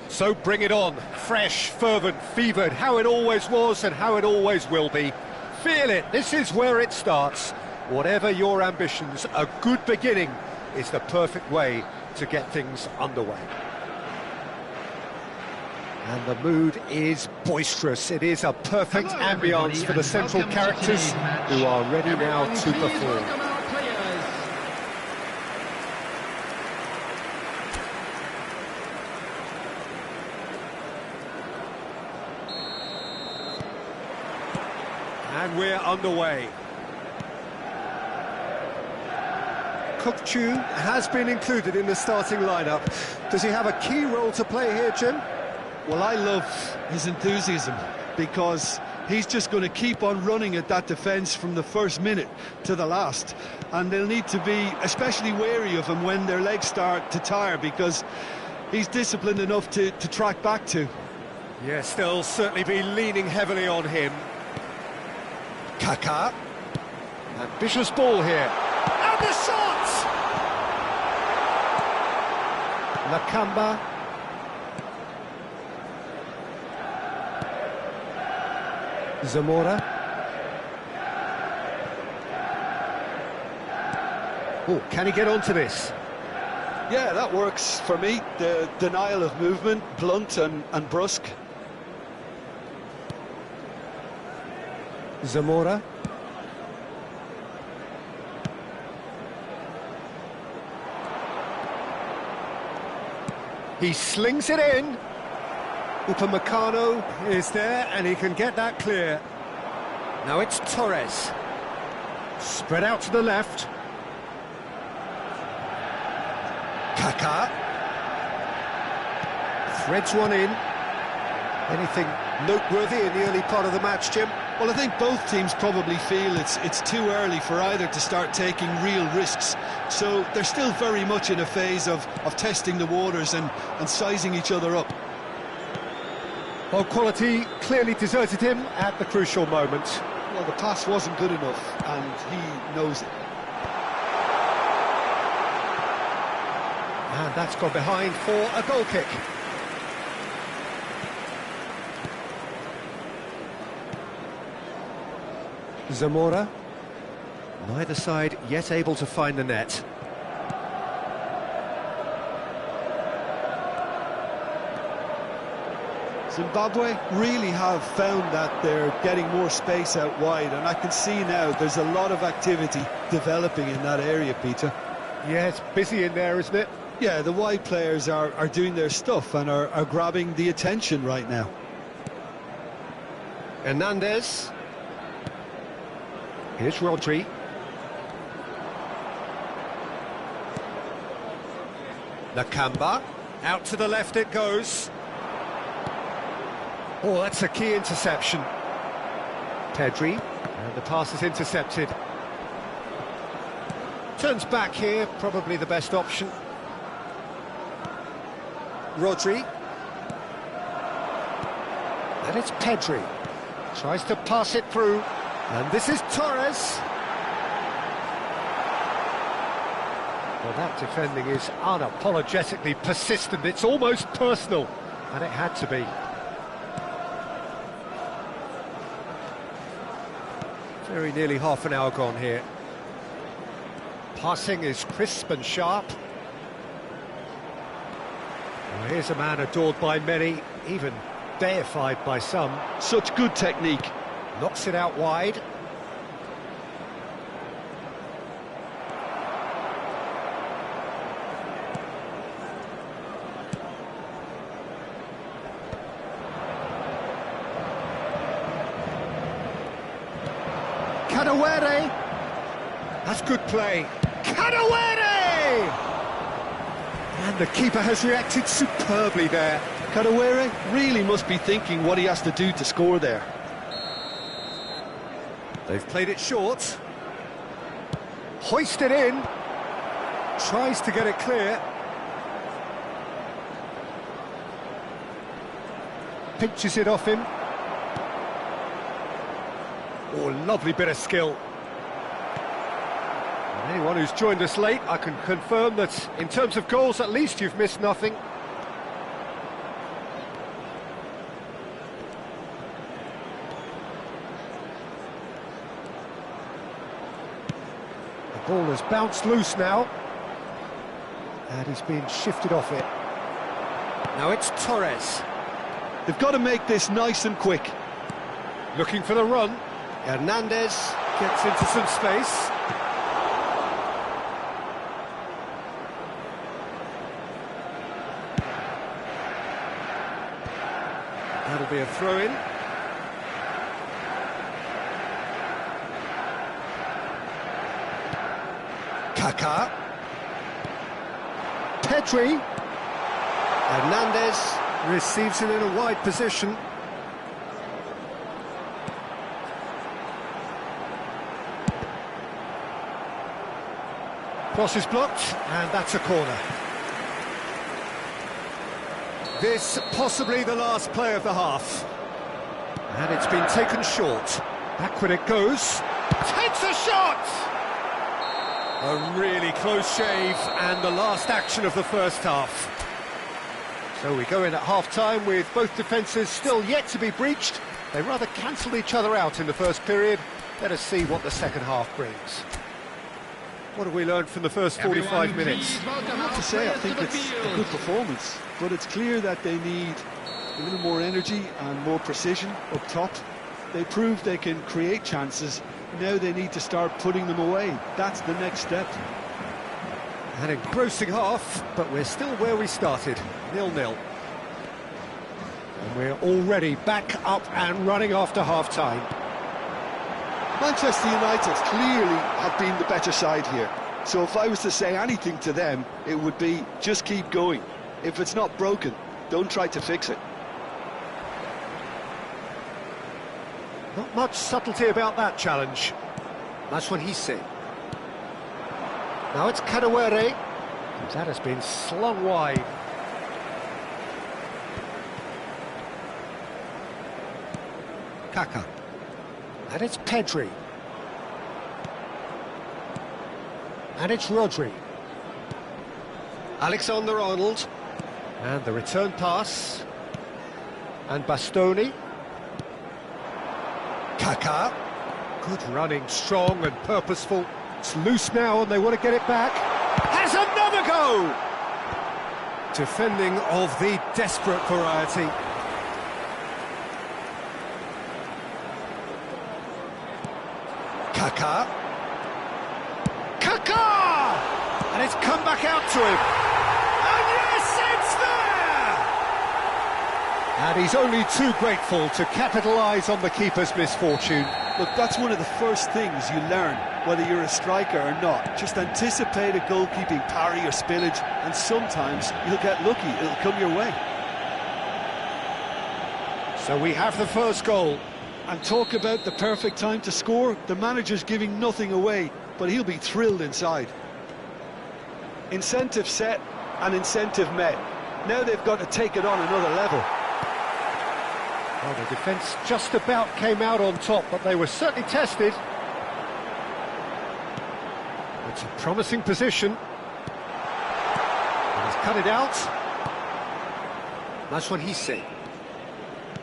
So bring it on, fresh, fervent, fevered, how it always was and how it always will be. Feel it, this is where it starts. Whatever your ambitions, a good beginning is the perfect way to get things underway. And the mood is boisterous. It is a perfect ambience for the central characters who are ready now to perform. And we're underway. Kukçu has been included in the starting lineup. Does he have a key role to play here, Jim? Well, I love his enthusiasm because he's just going to keep on running at that defence from the first minute to the last. And they'll need to be especially wary of him when their legs start to tire because he's disciplined enough to track back to. Yes, they'll certainly be leaning heavily on him. Kaká. Ambitious ball here. And the shot! Nakamba. Zamora. Oh, can he get onto this? Yeah, that works for me. The denial of movement, blunt and brusque. Zamora. He slings it in. Upamecano is there and he can get that clear. Now it's Torres. Spread out to the left. Kaká. Threads one in. Anything noteworthy in the early part of the match, Jim? Well, I think both teams probably feel it's too early for either to start taking real risks. So they're still very much in a phase of testing the waters and sizing each other up. Well, quality clearly deserted him at the crucial moment. Well, the pass wasn't good enough, and he knows it. And that's gone behind for a goal kick. Zamora. Neither side yet able to find the net. Zimbabwe really have found that they're getting more space out wide, and I can see now there's a lot of activity developing in that area, Peter. Yeah, it's busy in there, isn't it? Yeah, the wide players are doing their stuff and are grabbing the attention right now. Hernandez. Here's Rodri. Nakamba. Out to the left it goes. Oh, that's a key interception. Pedri, and the pass is intercepted. Turns back here, probably the best option. Rodri. And it's Pedri. Tries to pass it through. And this is Torres. Well, that defending is unapologetically persistent. It's almost personal. And it had to be. Very nearly half an hour gone here. Passing is crisp and sharp. Well, here's a man adored by many, even deified by some. Such good technique. Knocks it out wide. Kadewere! That's good play. Kadewere! And the keeper has reacted superbly there. Kadewere really must be thinking what he has to do to score there. They've played it short. Hoisted in. Tries to get it clear. Pinches it off him. Oh, lovely bit of skill. And anyone who's joined us late, I can confirm that in terms of goals, at least you've missed nothing. The ball has bounced loose now. And he's been shifted off it. Now it's Torres. They've got to make this nice and quick. Looking for the run. Hernandez gets into some space. That'll be a throw-in. Kaká. Pedri. Hernandez receives it in a wide position. Cross is blocked, and that's a corner. This possibly the last play of the half. And it's been taken short. Backward it goes. Takes a shot! A really close shave, and the last action of the first half. So we go in at half-time with both defences still yet to be breached. They rather cancelled each other out in the first period. Let us see what the second half brings. What have we learned from the first 45 minutes? I have to say, I think it's a good performance, but it's clear that they need a little more energy and more precision up top. They proved they can create chances, now they need to start putting them away. That's the next step. An engrossing half, but we're still where we started, 0-0. And we're already back up and running after half-time. Manchester United clearly have been the better side here. So if I was to say anything to them, it would be just keep going. If it's not broken, don't try to fix it. Not much subtlety about that challenge. That's what he said. Now it's Kadewere. That has been slung wide. Kaká. And it's Pedri. And it's Rodri. Alexander-Arnold. And the return pass. And Bastoni. Kaká. Good running, strong and purposeful. It's loose now and they want to get it back. Has another go! Defending of the desperate variety. Kaká. Kaká! And it's come back out to him. And yes, it's there! And he's only too grateful to capitalise on the keeper's misfortune. Look, that's one of the first things you learn whether you're a striker or not. Just anticipate a goalkeeping parry or spillage, and sometimes you'll get lucky, it'll come your way. So we have the first goal. And talk about the perfect time to score. The manager's giving nothing away, but he'll be thrilled inside. Incentive set and incentive met. Now they've got to take it on another level. Well, the defence just about came out on top, but they were certainly tested. It's a promising position. And he's cut it out. That's what he's saying.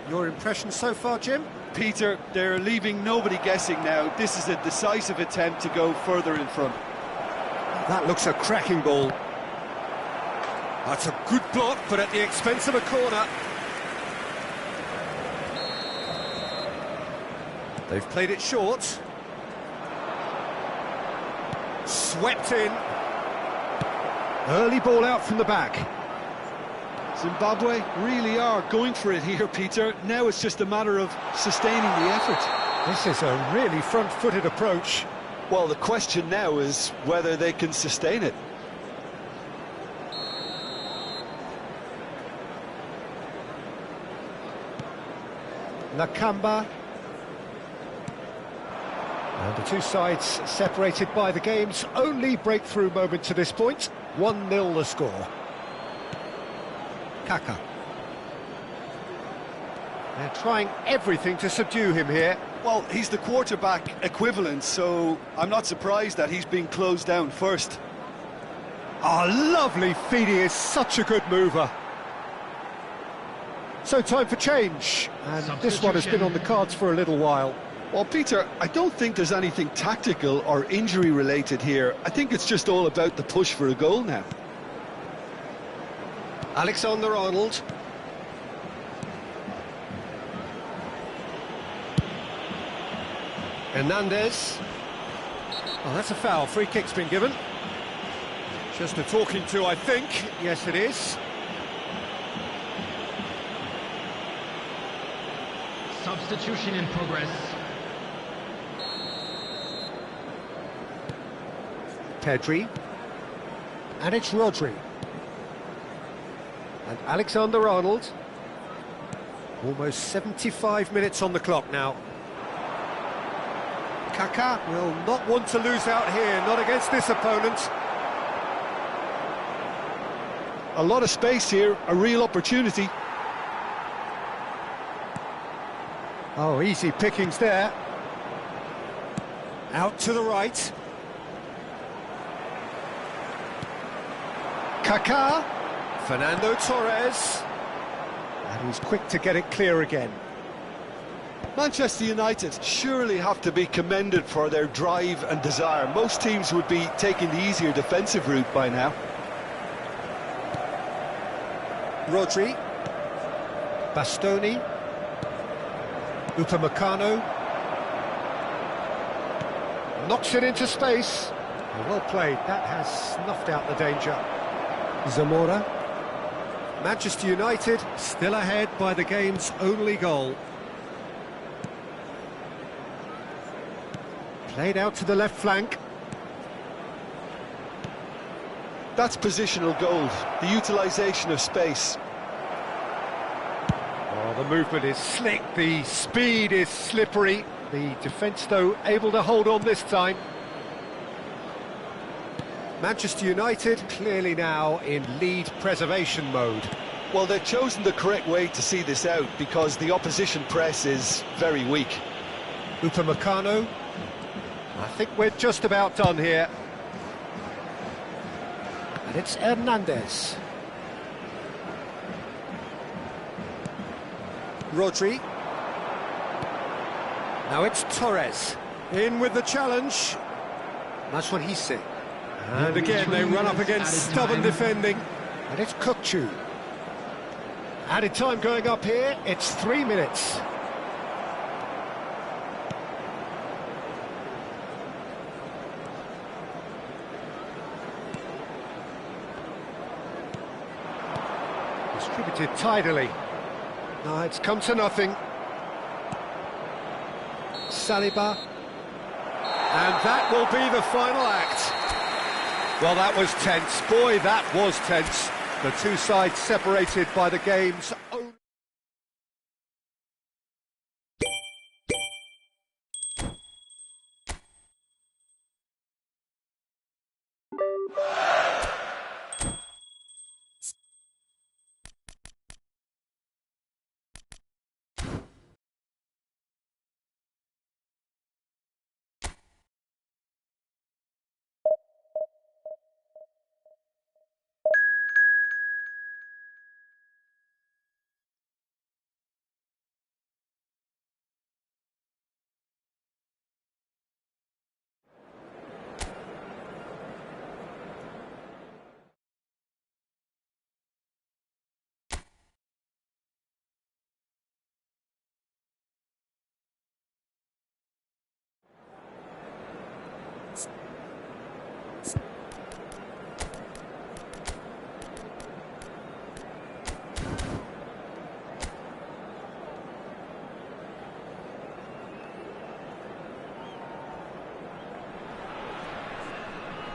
Your impression so far, Jim? Peter, they're leaving nobody guessing now. This is a decisive attempt to go further in front. That looks a cracking ball. That's a good block, but at the expense of a corner. They've played it short. Swept in. Early ball out from the back. Zimbabwe really are going for it here, Peter. Now it's just a matter of sustaining the effort. This is a really front-footed approach. Well, the question now is whether they can sustain it. Nakamba. And the two sides separated by the game's only breakthrough moment to this point. 1-0 the score. Kaka. They're trying everything to subdue him here. Well, he's the quarterback equivalent, so I'm not surprised that he's being closed down first. Oh, lovely feed. He is such a good mover. So time for change, and this one has been on the cards for a little while. Well, Peter, I don't think there's anything tactical or injury related here. I think it's just all about the push for a goal now. Alexander-Arnold. Hernandez. Oh, that's a foul. Free kick's been given. Just a talking to, I think. Yes, it is. Substitution in progress. Pedri. And it's Rodri. And Alexander-Arnold. Almost 75 minutes on the clock now. Kaka will not want to lose out here, not against this opponent. A lot of space here, a real opportunity. Oh, easy pickings there. Out to the right. Kaka. Fernando Torres. And he's quick to get it clear again. Manchester United surely have to be commended for their drive and desire. Most teams would be taking the easier defensive route by now. Rodri. Bastoni. Upamecano. Knocks it into space. Well played. That has snuffed out the danger. Zamora. Manchester United still ahead by the game's only goal. Played out to the left flank. That's positional gold, the utilisation of space. Oh, the movement is slick, the speed is slippery. The defence, though, able to hold on this time. Manchester United clearly now in lead preservation mode. Well, they've chosen the correct way to see this out because the opposition press is very weak. Upamecano. I think we're just about done here. And it's Hernandez. Rodri. Now it's Torres. In with the challenge. That's what he's saying. And again, they run up against stubborn defending. And it's Kukçu. Added time going up here, it's 3 minutes. Distributed tidily. No, it's come to nothing. Saliba. And that will be the final act. Well, that was tense. Boy, that was tense. The two sides separated by the game's own...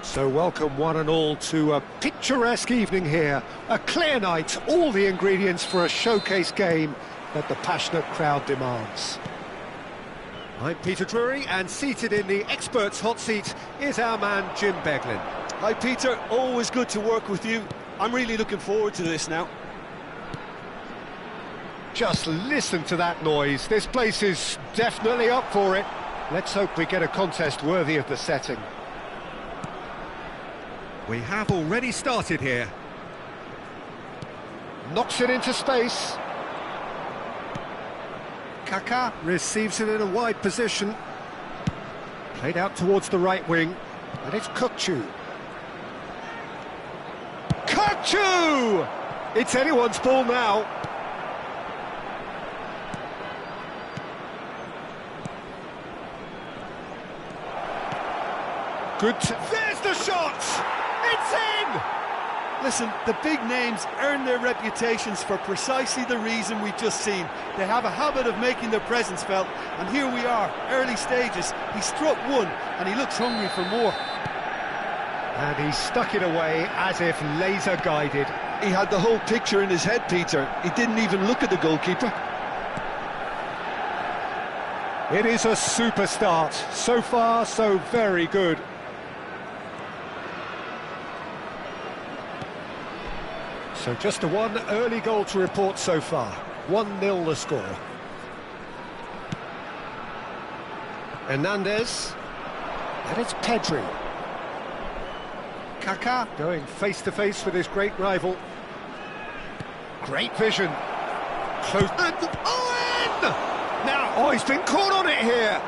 So welcome one and all to a picturesque evening here, a clear night, all the ingredients for a showcase game that the passionate crowd demands. I'm Peter Drury, and seated in the experts' hot seat is our man Jim Beglin. Hi Peter, always good to work with you. I'm really looking forward to this now. Just listen to that noise, this place is definitely up for it. Let's hope we get a contest worthy of the setting. We have already started here. Knocks it into space. Kaká receives it in a wide position. Played out towards the right wing. And it's Kökçü. Kökçü! It's anyone's ball now. Good. There's the shot! It's in! Listen, the big names earn their reputations for precisely the reason we've just seen. They have a habit of making their presence felt, and here we are, early stages. He struck one, and he looks hungry for more. And he stuck it away as if laser-guided. He had the whole picture in his head, Peter. He didn't even look at the goalkeeper. It is a super start. So far, so very good. So just a one early goal to report so far. 1-0 the score. Hernandez. And it's Pedri. Kaká going face-to-face with his great rival. Great vision. Close. And Owen! Now, oh, he's been caught on it here.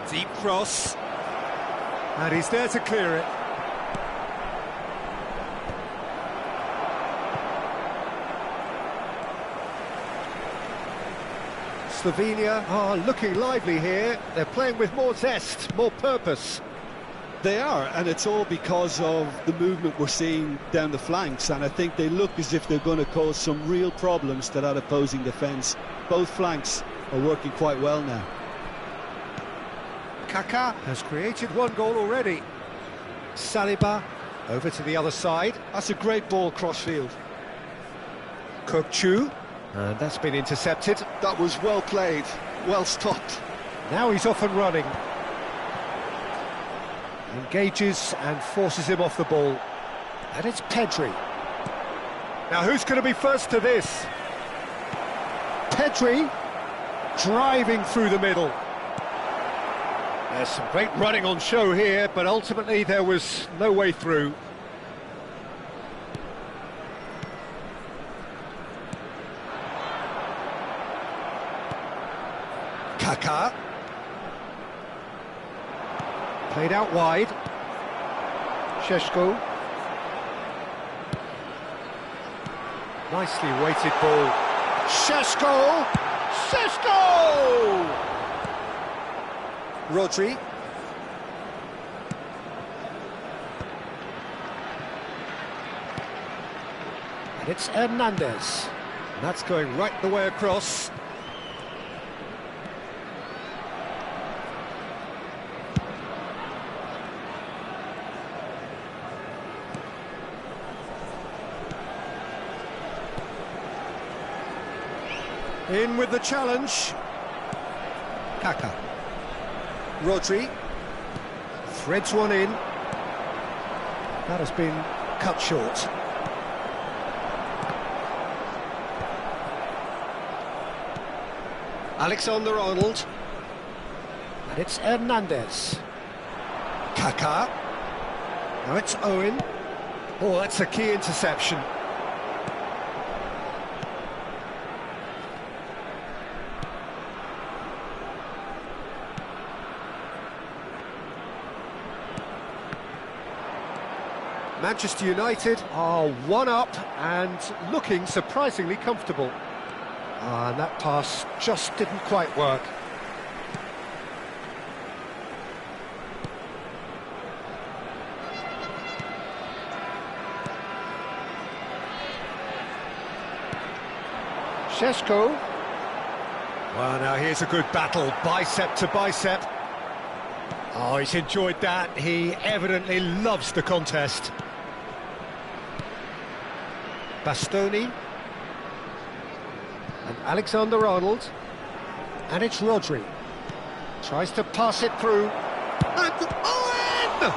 Deep cross. And he's there to clear it. Slovenia are looking lively here. They're playing with more zest, more purpose. They are, and it's all because of the movement we're seeing down the flanks, and I think they look as if they're going to cause some real problems to that opposing defence. Both flanks are working quite well now. Kaká has created one goal already. Saliba over to the other side. That's a great ball cross-field. Kökçü, and that's been intercepted. That was well played, well stopped. Now he's off and running. Engages and forces him off the ball. And it's Pedri. Now who's going to be first to this? Pedri driving through the middle. There's some great running on show here, but ultimately there was no way through. Kaká. Played out wide. Šeško. Nicely weighted ball. Šeško! Šeško! Rodri. And it's Hernandez. And that's going right the way across. In with the challenge. Kaka. Rodri. Threads one in. That has been cut short. Alexander-Arnold. And it's Hernandez. Kaka. Now it's Owen. Oh, that's a key interception. Manchester United are one up and looking surprisingly comfortable. And that pass just didn't quite work. Šeško. Well, now here's a good battle, bicep to bicep. Oh, he's enjoyed that. He evidently loves the contest. Bastoni. And Alexander-Arnold. And it's Rodri. Tries to pass it through. And Owen!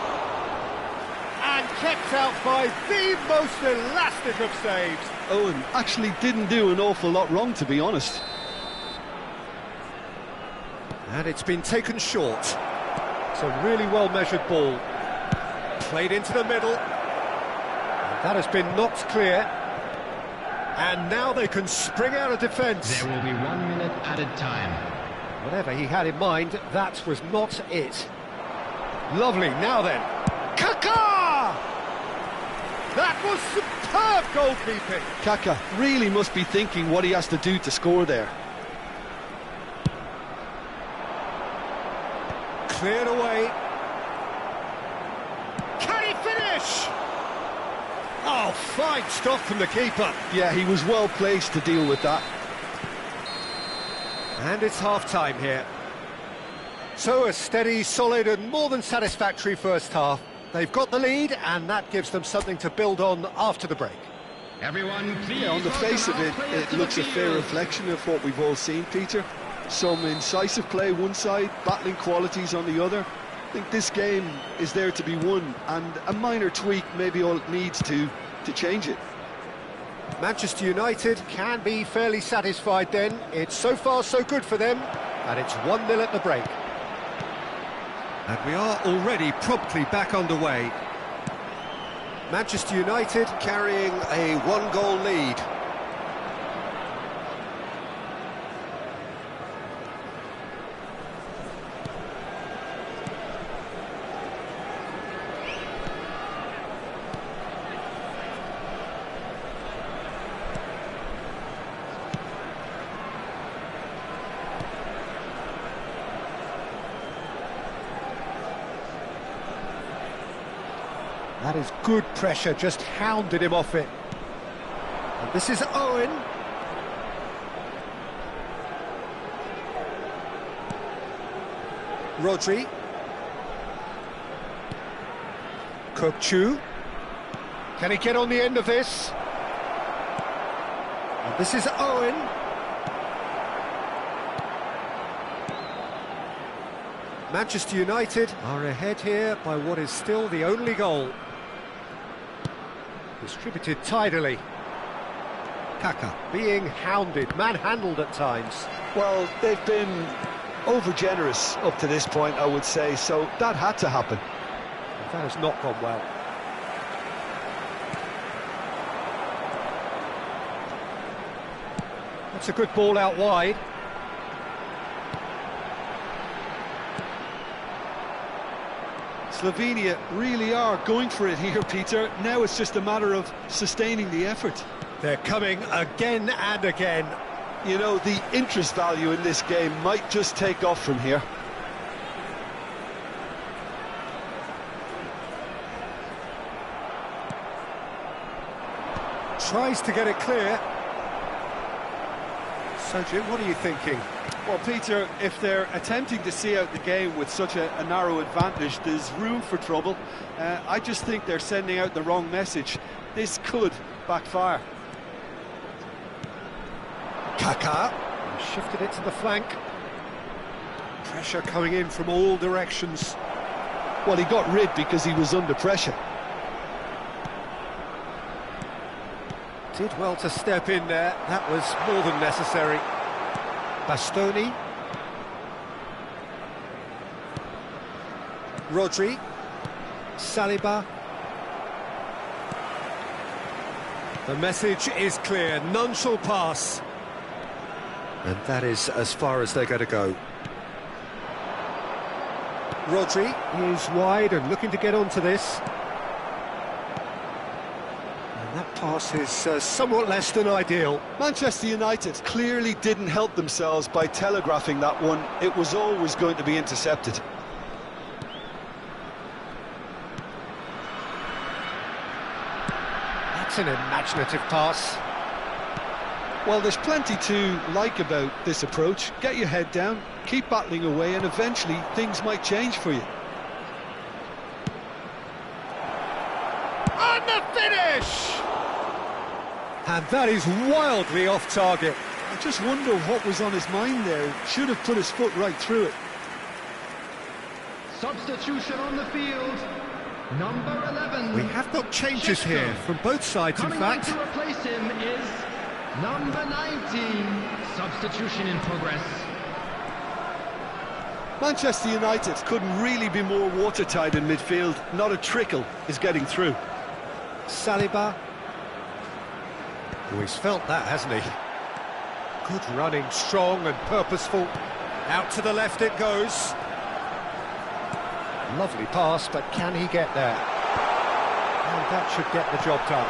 And kept out by the most elastic of saves. Owen actually didn't do an awful lot wrong, to be honest. And it's been taken short. It's a really well-measured ball. Played into the middle. And that has been knocked clear. And now they can spring out of defence. There will be 1 minute added time. Whatever he had in mind, that was not it. Lovely, now then. Kaka! That was superb goalkeeping. Kaka really must be thinking what he has to do to score there. Cleared away. Can he finish? Oh, fine stop from the keeper. Yeah, he was well placed to deal with that. And it's half-time here. So a steady, solid and more than satisfactory first half. They've got the lead and that gives them something to build on after the break. Everyone, please. Yeah, on the face of it, it looks a fair reflection of what we've all seen, Peter. Some incisive play one side, battling qualities on the other. I think this game is there to be won, and a minor tweak may be all it needs to change it. Manchester United can be fairly satisfied then. It's so far so good for them, and it's 1-0 at the break. And we are already promptly back underway. Manchester United carrying a 1-goal lead. That is good pressure, just hounded him off it. And this is Owen. Rodri. Kokchu. Can he get on the end of this? And this is Owen. Manchester United are ahead here by what is still the only goal. Distributed tidily. Kaka being hounded, manhandled at times. Well, they've been over-generous up to this point, I would say, so that had to happen. That has not gone well. That's a good ball out wide. Slovenia really are going for it here, Peter. Now it's just a matter of sustaining the effort. They're coming again and again. You know, the interest value in this game might just take off from here. Tries to get it clear. So, Jim, what are you thinking? Well, Peter, if they're attempting to see out the game with such a narrow advantage, there's room for trouble. I just think they're sending out the wrong message. This could backfire. Kaka. Shifted it to the flank. Pressure coming in from all directions. Well, he got rid because he was under pressure. Did well to step in there. That was more than necessary. Bastoni. Rodri. Saliba. The message is clear. None shall pass. And that is as far as they're going to go. Rodri is wide and looking to get onto this. And that pass is somewhat less than ideal. Manchester United clearly didn't help themselves by telegraphing that one. It was always going to be intercepted. That's an imaginative pass. Well, there's plenty to like about this approach. Get your head down, keep battling away, and eventually things might change for you. And the finish! And that is wildly off target. I just wonder what was on his mind there. Should have put his foot right through it. Substitution on the field. Number 11. We have got changes here from both sides, in fact. Coming to replace him is number 19. Substitution in progress. Manchester United couldn't really be more watertight in midfield. Not a trickle is getting through. Saliba. Oh, he's felt that, hasn't he? Good running, strong and purposeful. Out to the left it goes. Lovely pass, but can he get there? And that should get the job done.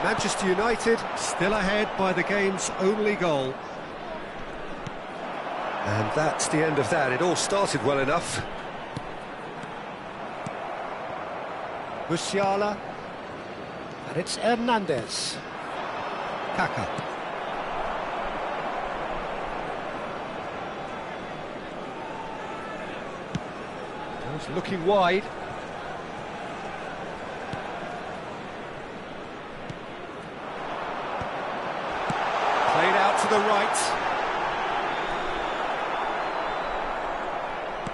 Manchester United still ahead by the game's only goal. And that's the end of that. It all started well enough. Musiala. And it's Hernandez. Kaka. He's looking wide. Played out to the right.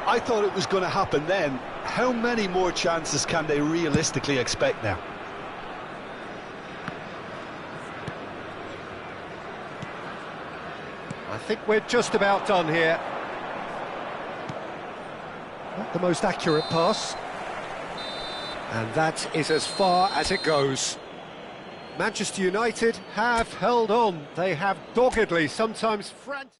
I thought it was going to happen then. How many more chances can they realistically expect now? I think we're just about done here. Not the most accurate pass. And that is as far as it goes. Manchester United have held on. They have doggedly, sometimes frantically.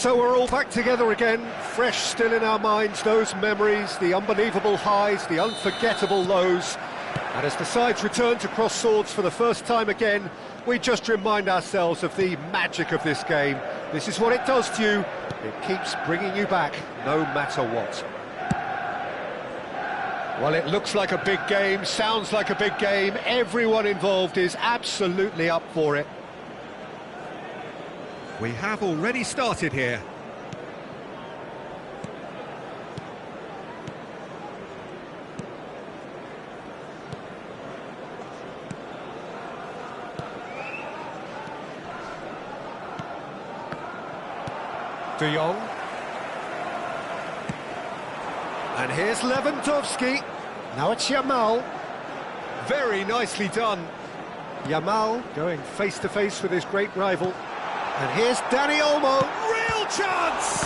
So we're all back together again, fresh still in our minds, those memories, the unbelievable highs, the unforgettable lows. And as the sides return to cross swords for the first time again, we just remind ourselves of the magic of this game. This is what it does to you. It keeps bringing you back, no matter what. Well, it looks like a big game, sounds like a big game. Everyone involved is absolutely up for it. We have already started here. De Jong. And here's Lewandowski. Now it's Yamal. Very nicely done. Yamal going face-to-face with his great rival. And here's Dani Olmo. Real chance!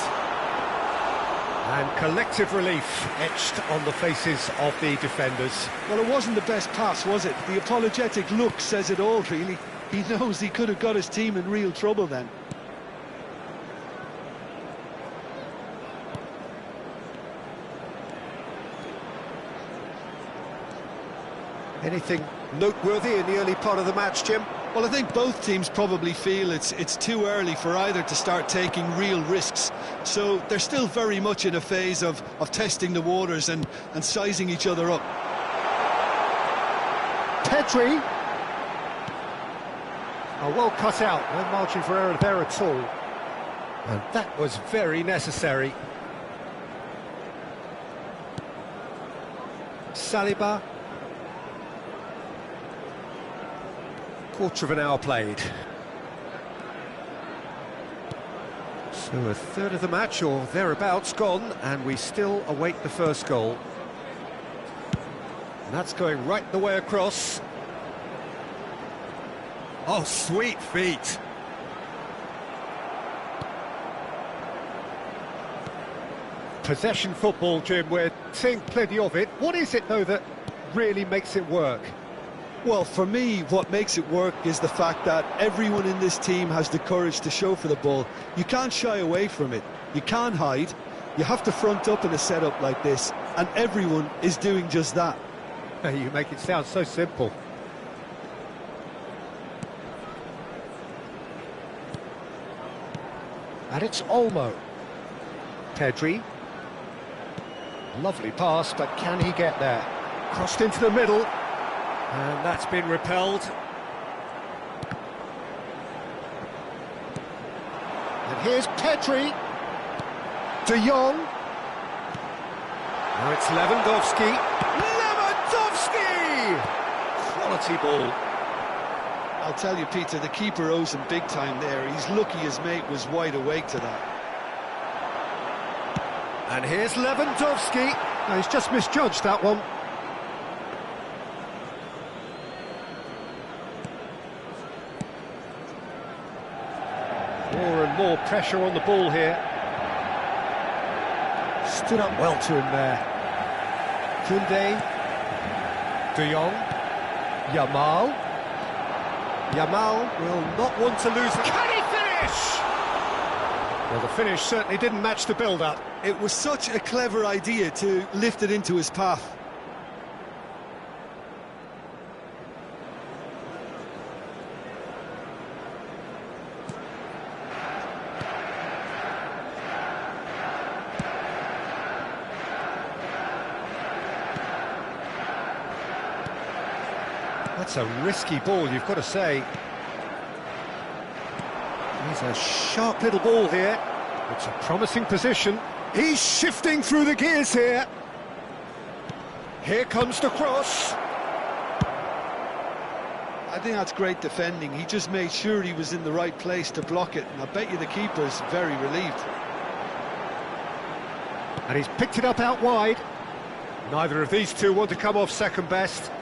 And collective relief etched on the faces of the defenders. Well, it wasn't the best pass, was it? The apologetic look says it all, really. He knows he could have got his team in real trouble then. Anything noteworthy in the early part of the match, Jim? Well, I think both teams probably feel it's too early for either to start taking real risks. So they're still very much in a phase of testing the waters and sizing each other up. Pedri. Oh, well cut out, no margin for error there at all. And that was very necessary. Saliba. Quarter of an hour played. So a third of the match or thereabouts gone, and we still await the first goal. And that's going right the way across. Oh, sweet feet. Possession football, Jim, we're seeing plenty of it. What is it, though, that really makes it work? Well, for me, what makes it work is the fact that everyone in this team has the courage to show for the ball. You can't shy away from it. You can't hide. You have to front up in a setup like this, and everyone is doing just that. You make it sound so simple. And it's Olmo. Pedri. Lovely pass, but can he get there? Crossed into the middle. And that's been repelled. And here's Pedri. De Jong. Now it's Lewandowski. Lewandowski! Quality ball. I'll tell you, Peter, the keeper owes him big time there. He's lucky his mate was wide awake to that. And here's Lewandowski. No, he's just misjudged that one. More and more pressure on the ball here. Stood up well to him there. Koundé. De Jong. Yamal. Yamal will not want to lose. Can he finish? Well, the finish certainly didn't match the build-up. It was such a clever idea to lift it into his path. That's a risky ball, you've got to say. He's a sharp little ball here. It's a promising position. He's shifting through the gears here. Here comes the cross. I think that's great defending. He just made sure he was in the right place to block it, and I bet you the keeper's very relieved. And he's picked it up out wide. Neither of these two want to come off second best.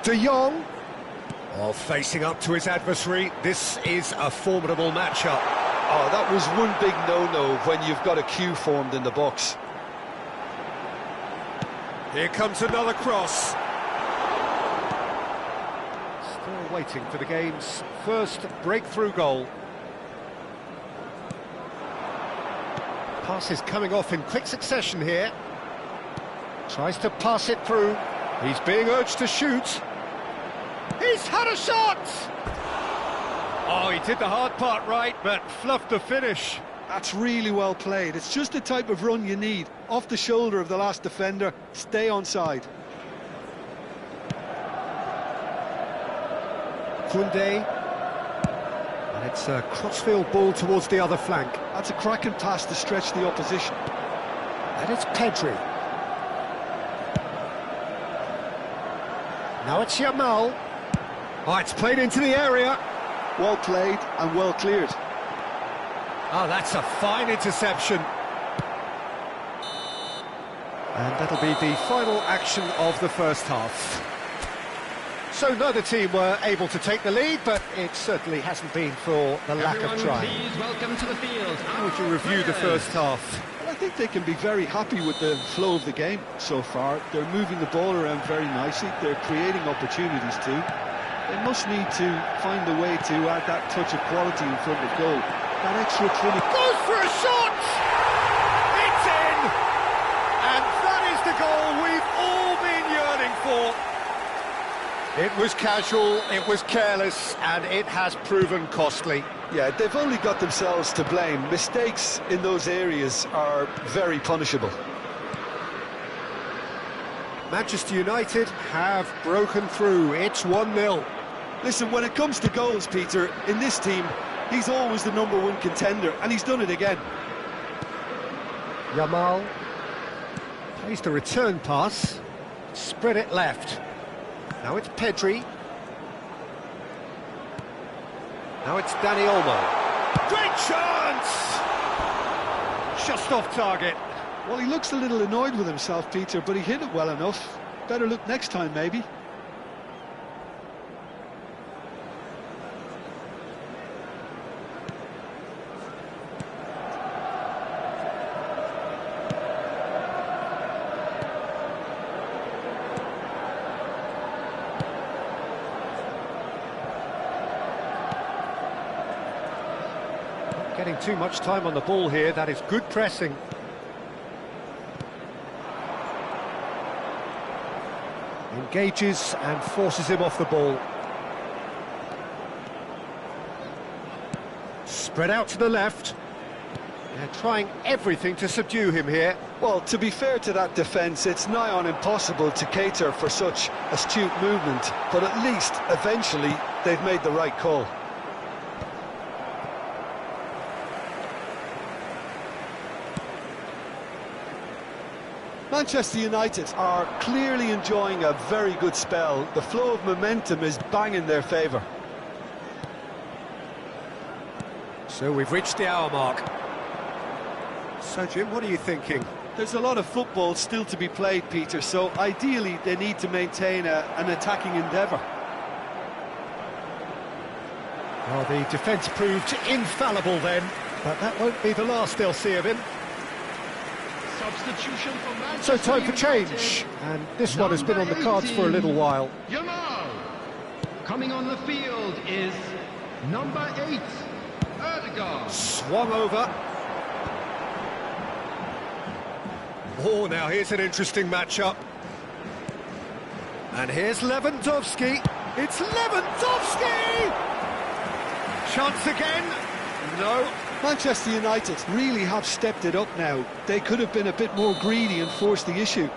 De Jong. Oh, facing up to his adversary. This is a formidable matchup. Oh, that was one big no-no when you've got a queue formed in the box. Here comes another cross. Still waiting for the game's first breakthrough goal. Passes coming off in quick succession here. Tries to pass it through. He's being urged to shoot. He's had a shot! Oh, he did the hard part right, but fluffed the finish. That's really well played. It's just the type of run you need. Off the shoulder of the last defender, stay onside. Koundé. And it's a crossfield ball towards the other flank. That's a cracking pass to stretch the opposition. And it's Pedri. Now it's Yamal. Oh, it's played into the area. Well played and well cleared. Oh, that's a fine interception. And that'll be the final action of the first half. So neither team were able to take the lead, but it certainly hasn't been for the lack of trying. Please welcome to the field. How would you review the first half? Well, I think they can be very happy with the flow of the game so far. They're moving the ball around very nicely. They're creating opportunities too. They must need to find a way to add that touch of quality in front of goal. That extra clinic. Goes for a shot! It's in! And that is the goal we've all been yearning for. It was casual, it was careless, and it has proven costly. Yeah, they've only got themselves to blame. Mistakes in those areas are very punishable. Manchester United have broken through. It's 1-0. Listen, when it comes to goals, Peter, in this team, he's always the #1 contender, and he's done it again. Yamal plays the return pass, spread it left. Now it's Pedri. Now it's Dani Olmo. Great chance! Just off target. Well, he looks a little annoyed with himself, Peter, but he hit it well enough. Better look next time, maybe. Getting too much time on the ball here. That is good pressing. Engages and forces him off the ball. Spread out to the left. They're trying everything to subdue him here. Well, to be fair to that defence, it's nigh on impossible to cater for such astute movement, but at least, eventually, they've made the right call. Manchester United are clearly enjoying a very good spell. The flow of momentum is bang in their favour. So we've reached the hour mark. So Jim, what are you thinking? There's a lot of football still to be played, Peter, so ideally they need to maintain an attacking endeavour. Well, the defence proved infallible then, but that won't be the last they'll see of him. Substitution for So Manchester time for United. change, and this one has been on the cards for a little while. Yamal. Coming on the field is number 8, Erdegaard. Swung over. Oh, now here's an interesting matchup. And here's Lewandowski. It's Lewandowski! Chance again. No. Manchester United really have stepped it up now. They could have been a bit more greedy and forced the issue.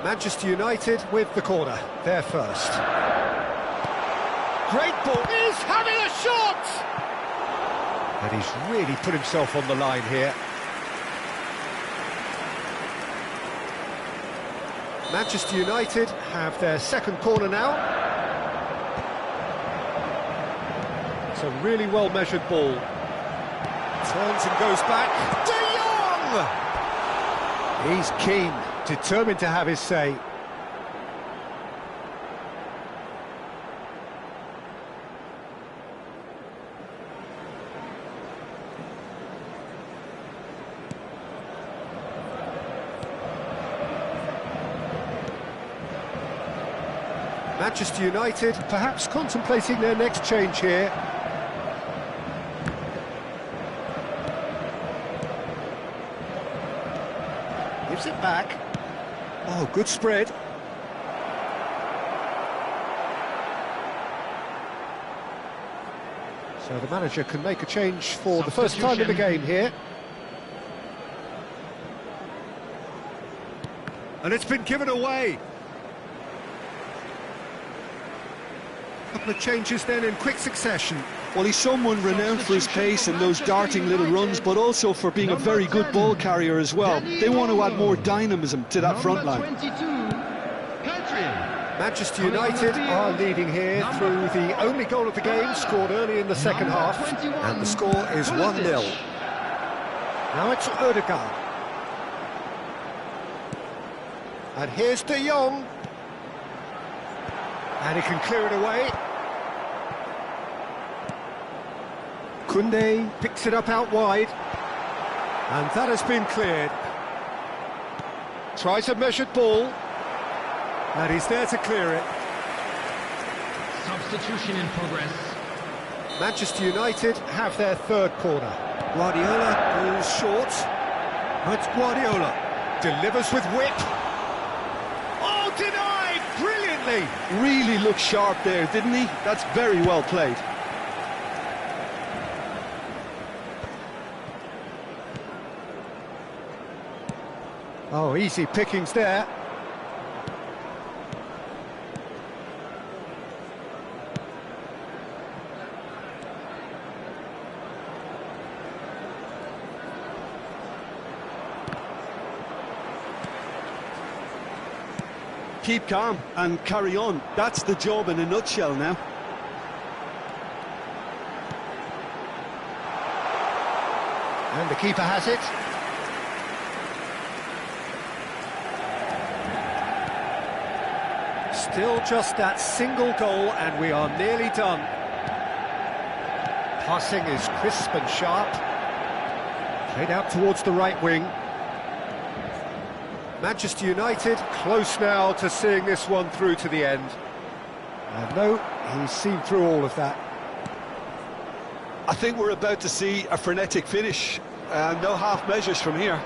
Manchester United with the corner. They're first. Great ball. He's having a shot! And he's really put himself on the line here. Manchester United have their second corner now. It's a really well-measured ball. Turns and goes back. De Jong! He's keen, determined to have his say. Manchester United perhaps contemplating their next change here. gets it back. Oh, good spread. So the manager can make a change for the first time in the game here. And it's been given away. A couple of changes then in quick succession. Well, he's someone renowned for his pace and those darting little runs, but also for being a very good ball carrier as well. They want to add more dynamism to that front line. Manchester United are leading here through the only goal of the game, scored early in the second half, and the score is 1-0. Now it's Odegaard. And here's De Jong. And he can clear it away. Koundé picks it up out wide. And that has been cleared. Tries a measured ball. And he's there to clear it. Substitution in progress. Manchester United have their third corner. Guardiola goes short. It's Guardiola. Delivers with whip. Oh, denied! Brilliantly! Really looked sharp there, didn't he? That's very well played. Oh, easy pickings there. Keep calm and carry on. That's the job in a nutshell now. And the keeper has it. Still just that single goal and we are nearly done. Passing is crisp and sharp. Played out towards the right wing. Manchester United close now to seeing this one through to the end. And no, he's seen through all of that. I think we're about to see a frenetic finish. No half measures from here.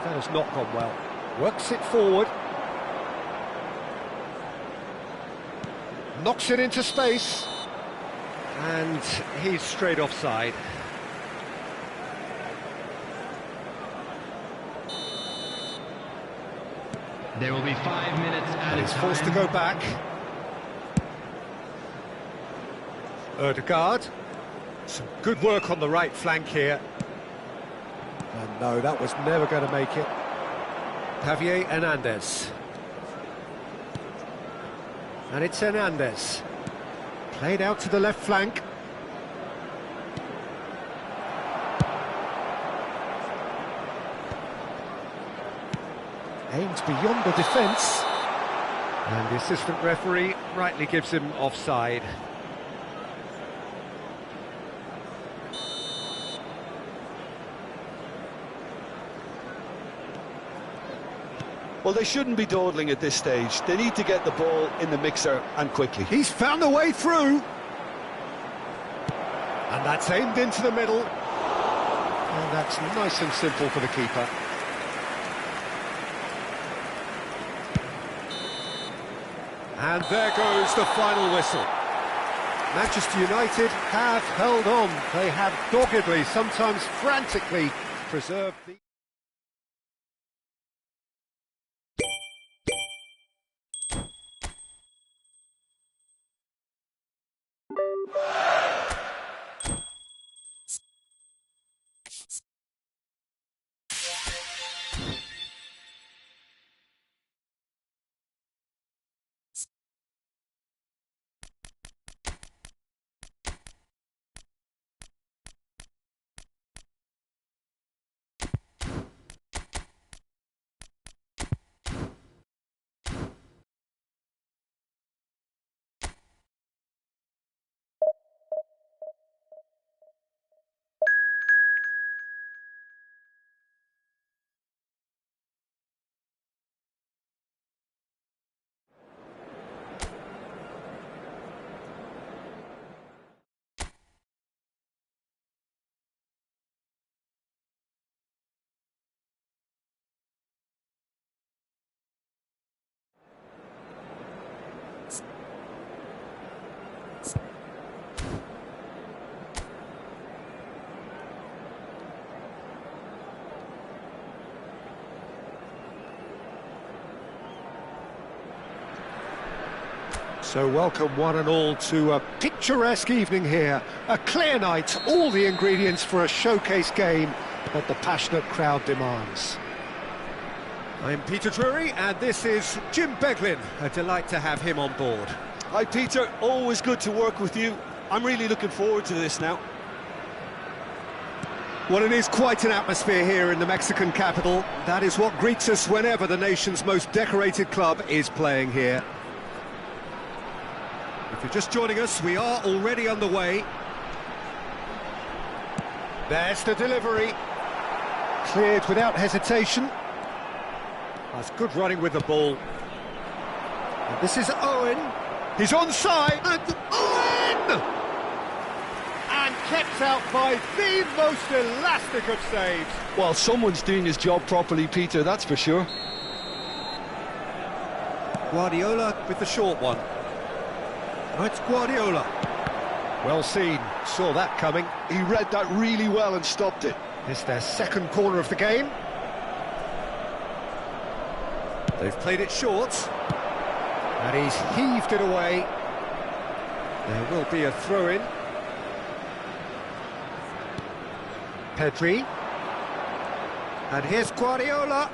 That has not gone well. Works it forward. Knocks it into space. And he's straight offside. There will be 5 minutes And he's forced to go back. Odegaard. Some good work on the right flank here. And no, that was never going to make it. Javier Hernandez. And it's Hernandez. Played out to the left flank. Aims beyond the defence. And the assistant referee rightly gives him offside. Well, they shouldn't be dawdling at this stage. They need to get the ball in the mixer and quickly. He's found a way through. And that's aimed into the middle. And that's nice and simple for the keeper. And there goes the final whistle. Manchester United have held on. They have doggedly, sometimes frantically, preserved the... So welcome one and all to a picturesque evening here. A clear night, all the ingredients for a showcase game that the passionate crowd demands. I'm Peter Drury and this is Jim Beglin. A delight to have him on board. Hi Peter, always good to work with you. I'm really looking forward to this now. Well, it is quite an atmosphere here in the Mexican capital. That is what greets us whenever the nation's most decorated club is playing here. If you're just joining us, we are already underway. There's the delivery. Cleared without hesitation. That's good running with the ball. And this is Owen. He's onside. And Owen! And kept out by the most elastic of saves. Well, someone's doing his job properly, Peter, that's for sure. Guardiola with the short one. Oh, it's Guardiola. Well seen, saw that coming. He read that really well and stopped it. It's their second corner of the game. They've played it short. And he's heaved it away. There will be a throw-in. Pedri. And here's Guardiola.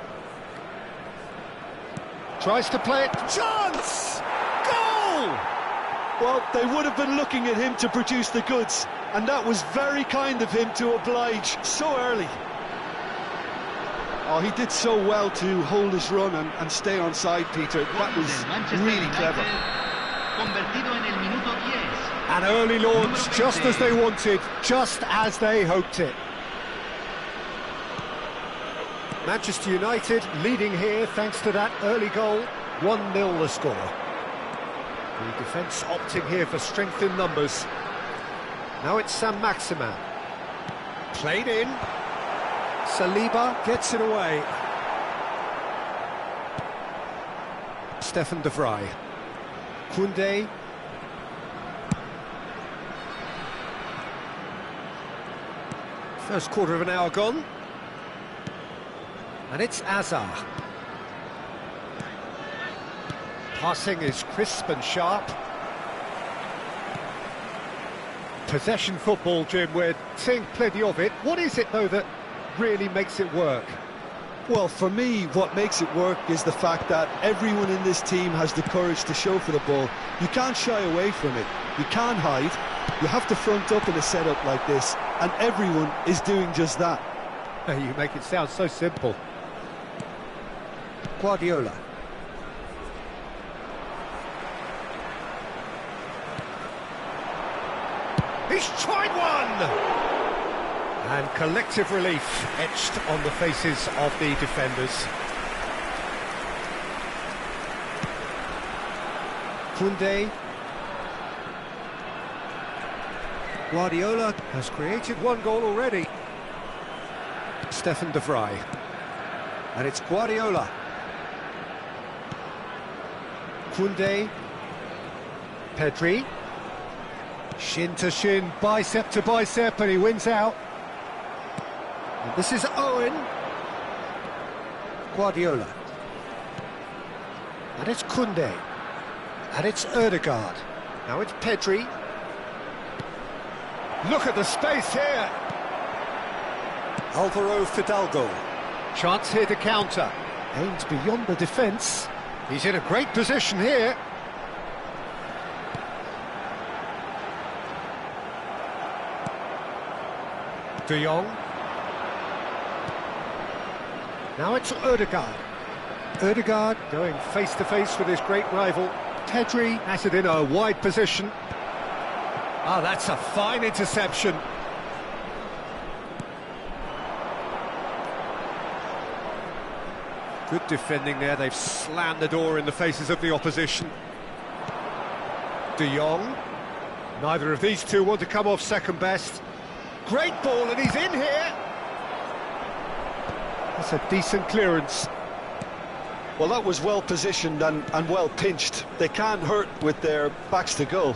Tries to play it. Chance! Goal! Well, they would have been looking at him to produce the goods, and that was very kind of him to oblige so early. Oh, he did so well to hold his run and stay on side, Peter. That was really clever. An early launch, just as they wanted, just as they hoped it. Manchester United leading here thanks to that early goal. 1-0 the score. The defence opting here for strength in numbers. Now it's Saint-Maximin. Played in. Saliba gets it away. Stefan de Vrij. Koundé. First quarter of an hour gone. And it's Azar. Passing is crisp and sharp. Possession football, Jim, we're seeing plenty of it. What is it, though, that really makes it work? Well, for me, what makes it work is the fact that everyone in this team has the courage to show for the ball. You can't shy away from it. You can't hide. You have to front up in a setup like this, and everyone is doing just that. You make it sound so simple. Guardiola. He's tried one! And collective relief etched on the faces of the defenders. Koundé. Guardiola has created one goal already. Stefan de Vrij. And it's Guardiola. Koundé. Pedri. Shin to shin, bicep to bicep, and he wins out. And this is Owen. Guardiola. And it's Koundé. And it's Ødegaard. Now it's Pedri. Look at the space here. Alvaro Fidalgo. Chance here to counter. Aimed beyond the defence. He's in a great position here. De Jong. Now it's Ødegaard. Ødegaard going face-to-face with his great rival. Pedri has it in a wide position. Ah, that's a fine interception. Good defending there. They've slammed the door in the faces of the opposition. De Jong. Neither of these two want to come off second best. Great ball, and he's in here. That's a decent clearance. Well, that was well positioned and well pinched. They can't hurt with their backs to goal.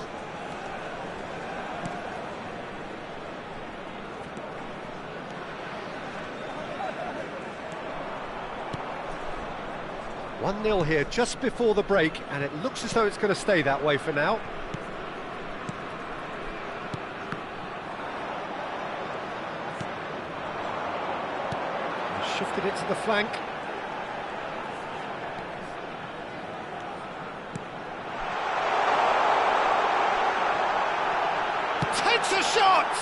1-0 here just before the break, and it looks as though it's going to stay that way for now. He's shifted it to the flank. Takes a shot!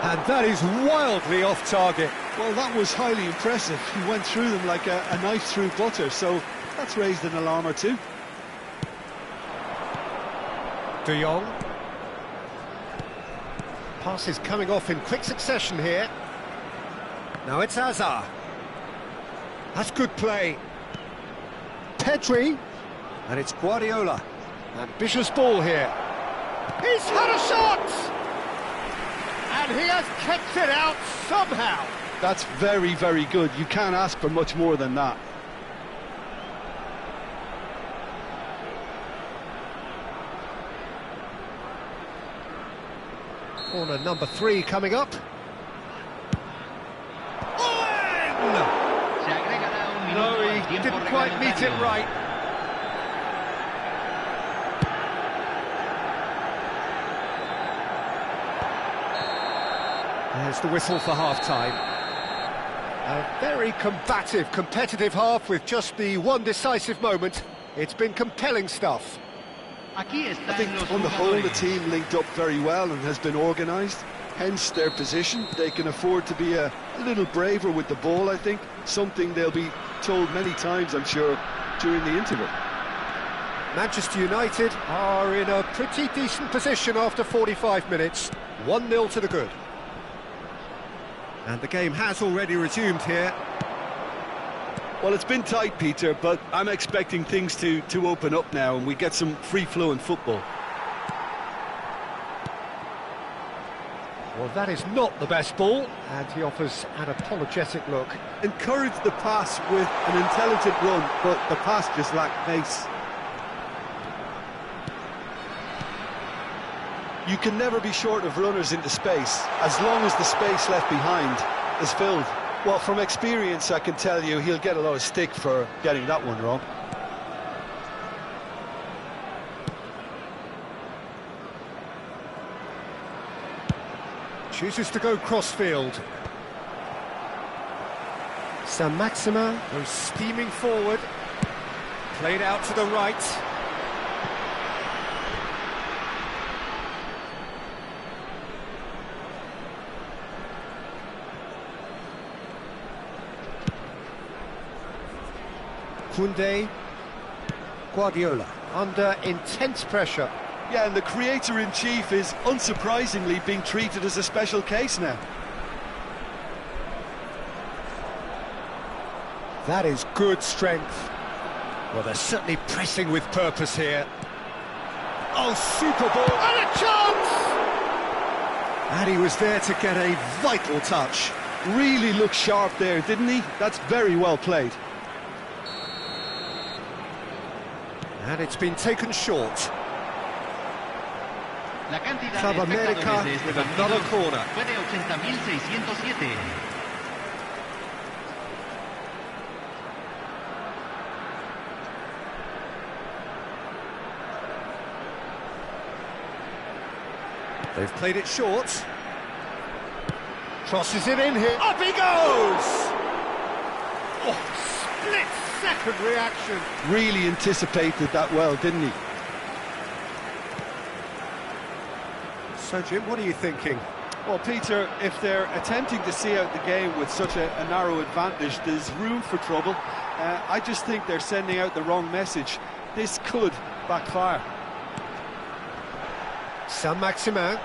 And that is wildly off target. Well, that was highly impressive. He went through them like a knife through butter, so that's raised an alarm or two. De Jong. Passes coming off in quick succession here. Now it's Hazard. That's good play. Pedri. And it's Guardiola. Ambitious ball here. He's had a shot! And he has kept it out somehow. That's very, very good. You can't ask for much more than that. Corner number 3 coming up. No, he didn't quite meet it right. There's the whistle for half-time. A very combative, competitive half with just the one decisive moment. It's been compelling stuff. I think on the whole the team linked up very well and has been organised, hence their position. They can afford to be a little braver with the ball, I think, something they'll be told many times, I'm sure, during the interval. Manchester United are in a pretty decent position after 45 minutes. 1-0 to the good. And the game has already resumed here. Well, it's been tight, Peter, but I'm expecting things to open up now and we get some free-flowing football. Well, that is not the best ball, and he offers an apologetic look. Encourage the pass with an intelligent run, but the pass just lacked pace. You can never be short of runners into space, as long as the space left behind is filled. Well, from experience, I can tell you he'll get a lot of stick for getting that one wrong. Chooses to go cross-field. Saint-Maximin goes steaming forward. Played out to the right. Koundé, Guardiola, under intense pressure. Yeah, and the creator-in-chief is unsurprisingly being treated as a special case now. That is good strength. Well, they're certainly pressing with purpose here. Oh, super ball, and a chance! And he was there to get a vital touch. Really looked sharp there, didn't he? That's very well played. And it's been taken short. Club America with another corner. They've played it short. Crosses it in here. Up he goes! Oh, split-second reaction. Really anticipated that well, didn't he? So, Jim, what are you thinking? Well, Peter, if they're attempting to see out the game with such a narrow advantage, there's room for trouble. I just think they're sending out the wrong message. This could backfire. Saint-Maximin.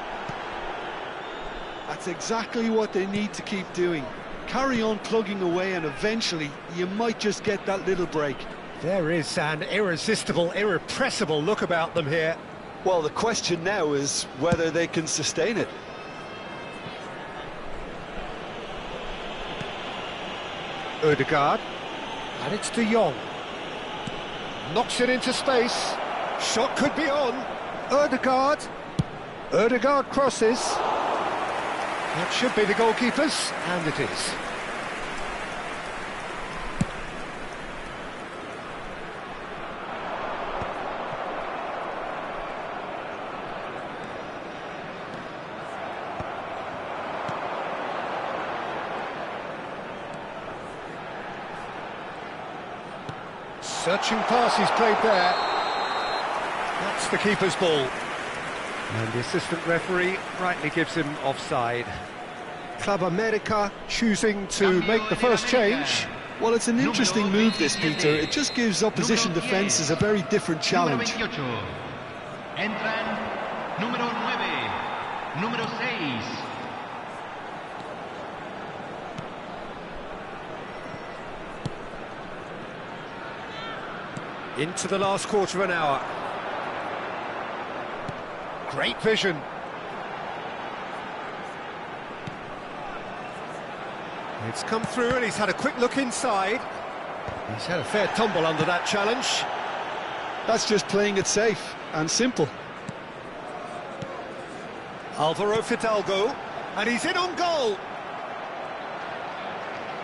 That's exactly what they need to keep doing. Carry on plugging away and eventually you might just get that little break. There is an irresistible, irrepressible look about them here. Well, the question now is whether they can sustain it. Odegaard. And it's De Jong. Knocks it into space. Shot could be on. Odegaard. Odegaard crosses. That should be the goalkeeper's, and it is. Searching pass he's played there. That's the keeper's ball. And the assistant referee rightly gives him offside. Club America choosing to make the first change. Well, it's an interesting move, this, Peter. It just gives opposition defences a very different challenge. Entran número 9, número 6. Into the last quarter of an hour. Great vision. It's come through and he's had a quick look inside. He's had a fair tumble under that challenge. That's just playing it safe and simple. Alvaro Fidalgo, and he's in on goal.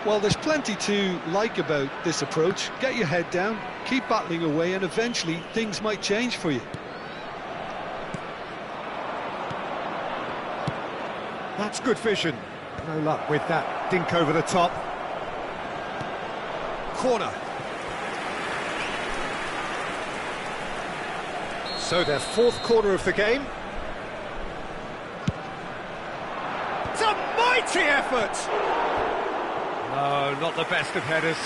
Well, there's plenty to like about this approach. Get your head down, keep battling away, and eventually things might change for you. That's good vision. No luck with that dink over the top. Corner. So their fourth corner of the game. It's a mighty effort! No, not the best of headers.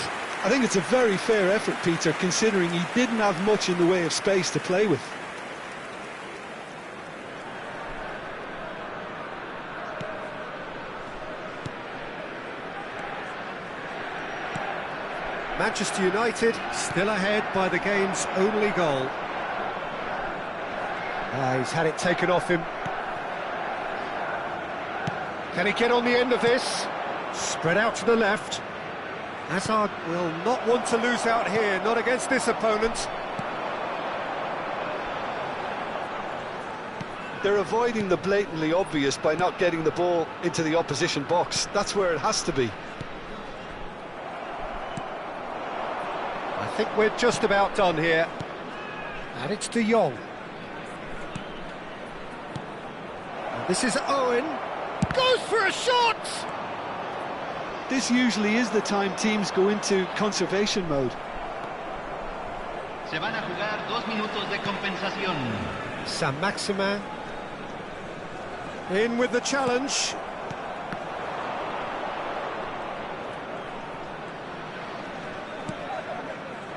I think it's a very fair effort, Peter, considering he didn't have much in the way of space to play with. Manchester United still ahead by the game's only goal. He's had it taken off him. Can he get on the end of this? Spread out to the left. Hazard will not want to lose out here, not against this opponent. They're avoiding the blatantly obvious by not getting the ball into the opposition box. That's where it has to be. I think we're just about done here. And it's De Jong. And this is Owen. Goes for a shot! This usually is the time teams go into conservation mode. Se van a jugar 2 minutos de compensación. Saint-Maximin. In with the challenge.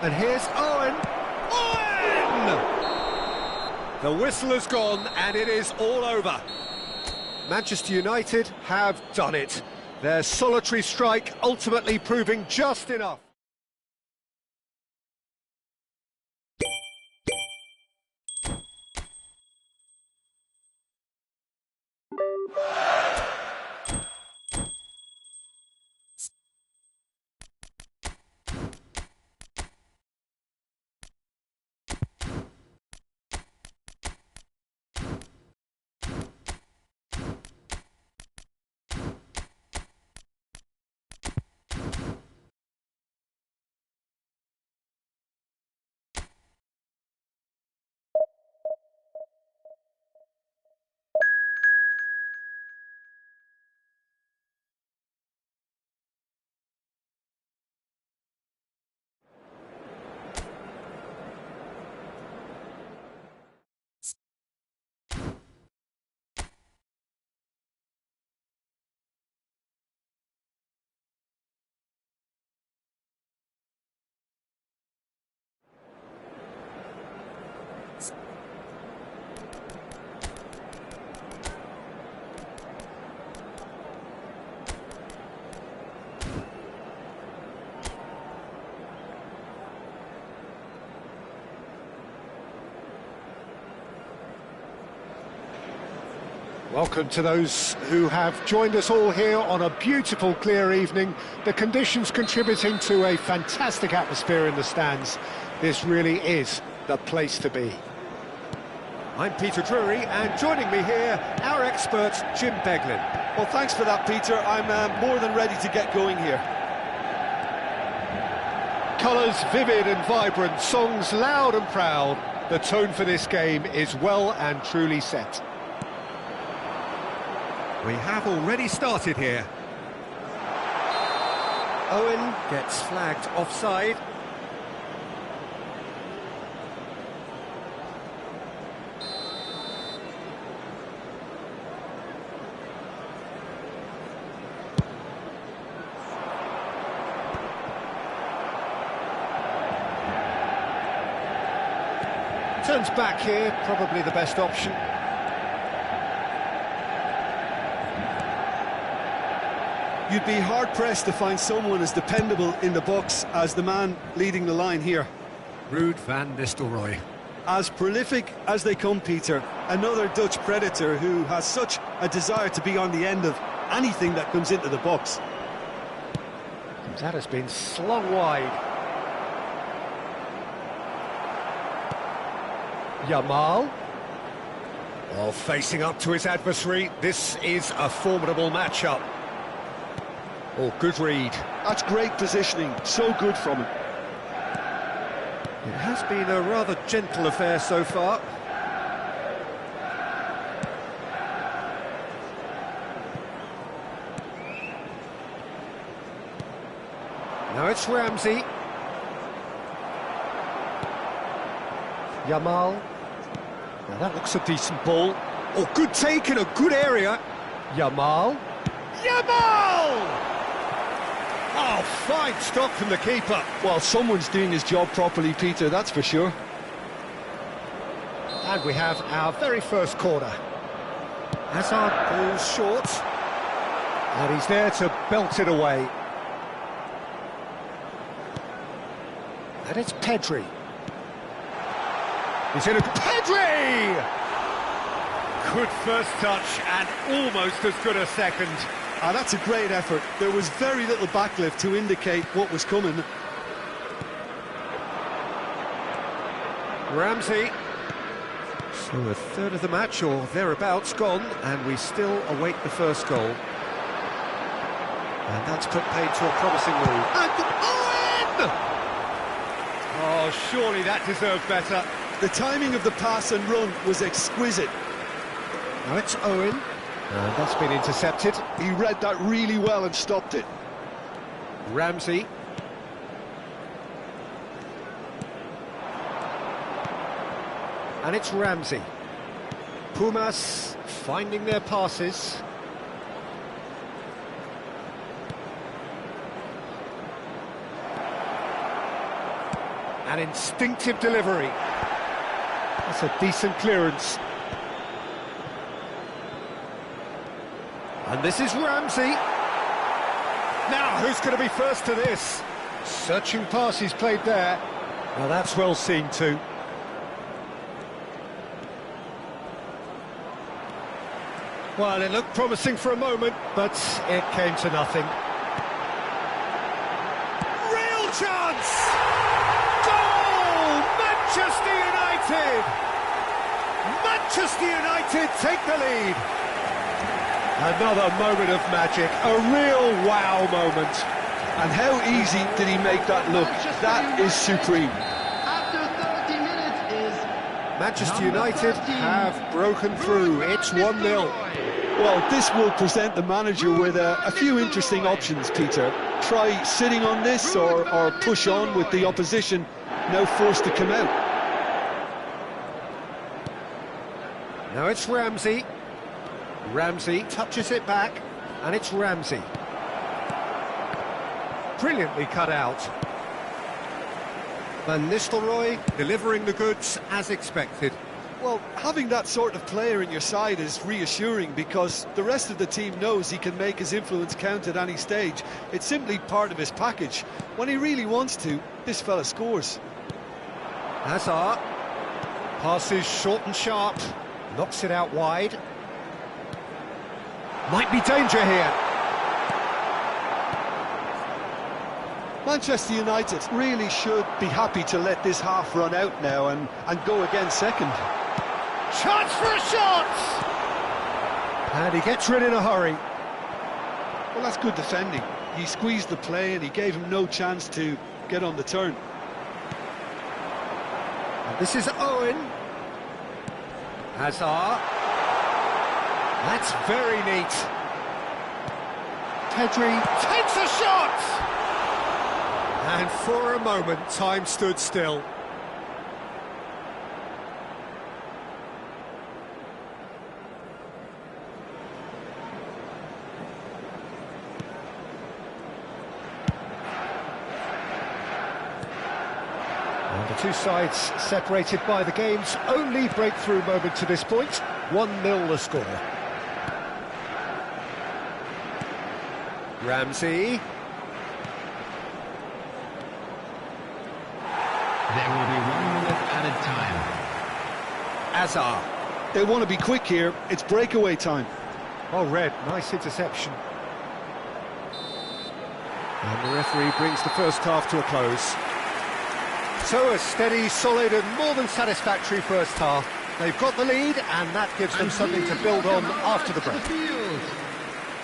And here's Owen. Owen! The whistle has gone and it is all over. Manchester United have done it. Their solitary strike ultimately proving just enough. Welcome to those who have joined us all here on a beautiful, clear evening. The conditions contributing to a fantastic atmosphere in the stands. This really is the place to be. I'm Peter Drury, and joining me here, our expert, Jim Beglin. Well, thanks for that, Peter. I'm more than ready to get going here. Colours vivid and vibrant, songs loud and proud. The tone for this game is well and truly set. We have already started here. Owen gets flagged offside. Turns back here, probably the best option. You'd be hard-pressed to find someone as dependable in the box as the man leading the line here. Ruud van Nistelrooy. As prolific as they come, Peter, another Dutch predator who has such a desire to be on the end of anything that comes into the box. That has been slung wide. Yamal. Well, facing up to his adversary, this is a formidable matchup. Oh, good read. That's great positioning, so good from him. It has been a rather gentle affair so far. Now it's Ramsey. Yamal. Now that looks a decent ball. Oh, good take in a good area. Yamal. Yamal! Oh, fine stop from the keeper. Well, someone's doing his job properly, Peter, that's for sure. And we have our very first corner. Hazard pulls short. And he's there to belt it away. And it's Pedri. He's in a... Pedri! Good first touch and almost as good a second. That's a great effort. There was very little backlift to indicate what was coming. Ramsey. So a third of the match or thereabouts gone, and we still await the first goal. And that's put paid to a promising move. And Owen! Oh, surely that deserved better. The timing of the pass and run was exquisite. Now it's Owen. And that's been intercepted. He read that really well and stopped it. Ramsey. And it's Ramsey. Pumas finding their passes. An instinctive delivery. That's a decent clearance. And this is Ramsey. Now, who's going to be first to this? Searching pass he's played there. Well, that's well seen too. Well, it looked promising for a moment, but it came to nothing. Real chance! Goal! Manchester United! Manchester United take the lead. Another moment of magic, a real wow moment. And how easy did he make that look? That is supreme. After 30 minutes is Manchester United have broken through. It's 1-0. Well, this will present the manager with a few interesting options, Peter. Try sitting on this or push on with the opposition now forced to come out. Now it's Ramsey. Ramsey touches it back, and it's Ramsey. Brilliantly cut out. Van Nistelrooy delivering the goods as expected. Well, having that sort of player in your side is reassuring because the rest of the team knows he can make his influence count at any stage. It's simply part of his package. When he really wants to, this fella scores. Hazard passes short and sharp, knocks it out wide. Might be danger here. Manchester United really should be happy to let this half run out now and go again second. Chance for a shot! And he gets rid in a hurry. Well, that's good defending. He squeezed the play and he gave him no chance to get on the turn. And this is Owen. Hazard. That's very neat. Pedri takes a shot! And for a moment, time stood still. And the two sides separated by the game's only breakthrough moment to this point. 1-0 the score. Ramsey. There will be 1 minute added time. Azar. They want to be quick here. It's breakaway time. Oh, Red, nice interception. And the referee brings the first half to a close. So a steady, solid and more than satisfactory first half. They've got the lead and that gives them something to build on after the break.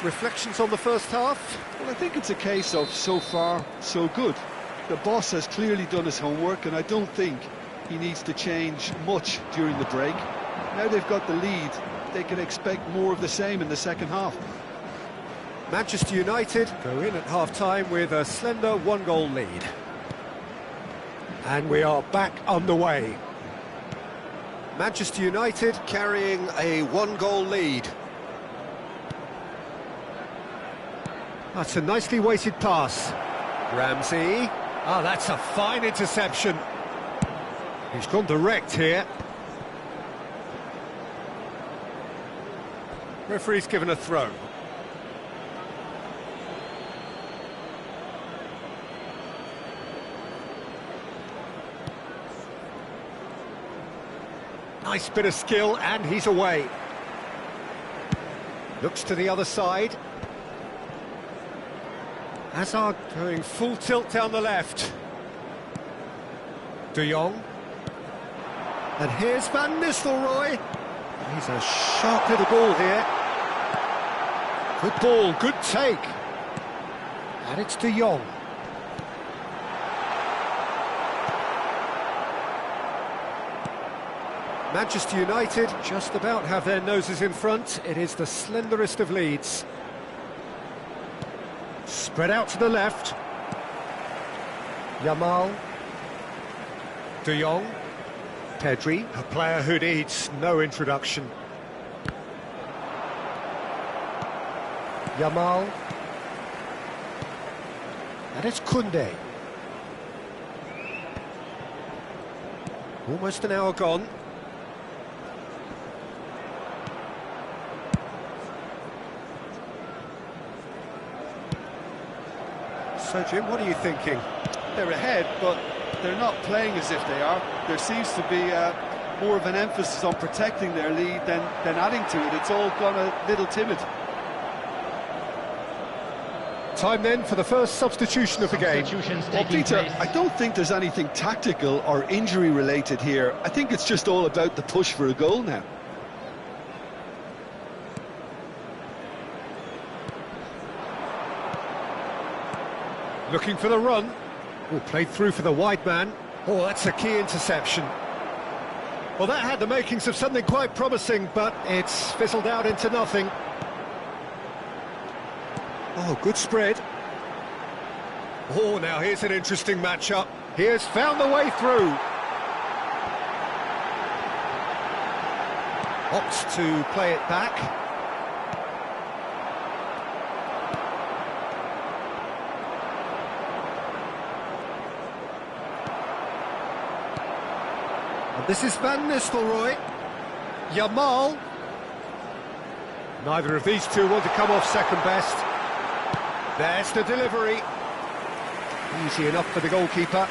Reflections on the first half? Well, I think it's a case of so far, so good. The boss has clearly done his homework and I don't think he needs to change much during the break. Now they've got the lead, they can expect more of the same in the second half. Manchester United go in at half-time with a slender 1-goal lead. And we are back underway. Manchester United carrying a 1-goal lead. That's a nicely weighted pass. Ramsey. Ah, that's a fine interception. He's gone direct here. Referee's given a throw. Nice bit of skill, and he's away. Looks to the other side. Hazard going full tilt down the left. De Jong. And here's Van Nistelrooy. He's a sharp little ball here. Good ball, good take. And it's De Jong. Manchester United just about have their noses in front. It is the slenderest of leads. Spread out to the left. Yamal. De Jong. Pedri, a player who needs no introduction. Yamal. And it's Koundé. Almost an hour gone. So, Jim, what are you thinking? They're ahead, but they're not playing as if they are. There seems to be more of an emphasis on protecting their lead than adding to it. It's all gone a little timid. Time then for the first substitution of the game. Well, Peter, I don't think there's anything tactical or injury related here. I think it's just all about the push for a goal now. Looking for the run. Oh, played through for the wide man. Oh, that's a key interception. Well, that had the makings of something quite promising, but it's fizzled out into nothing. Oh, good spread. Oh, now here's an interesting matchup. He has found the way through. Opts to play it back. This is Van Nistelrooy. Yamal. Neither of these two want to come off second best. There's the delivery. Easy enough for the goalkeeper.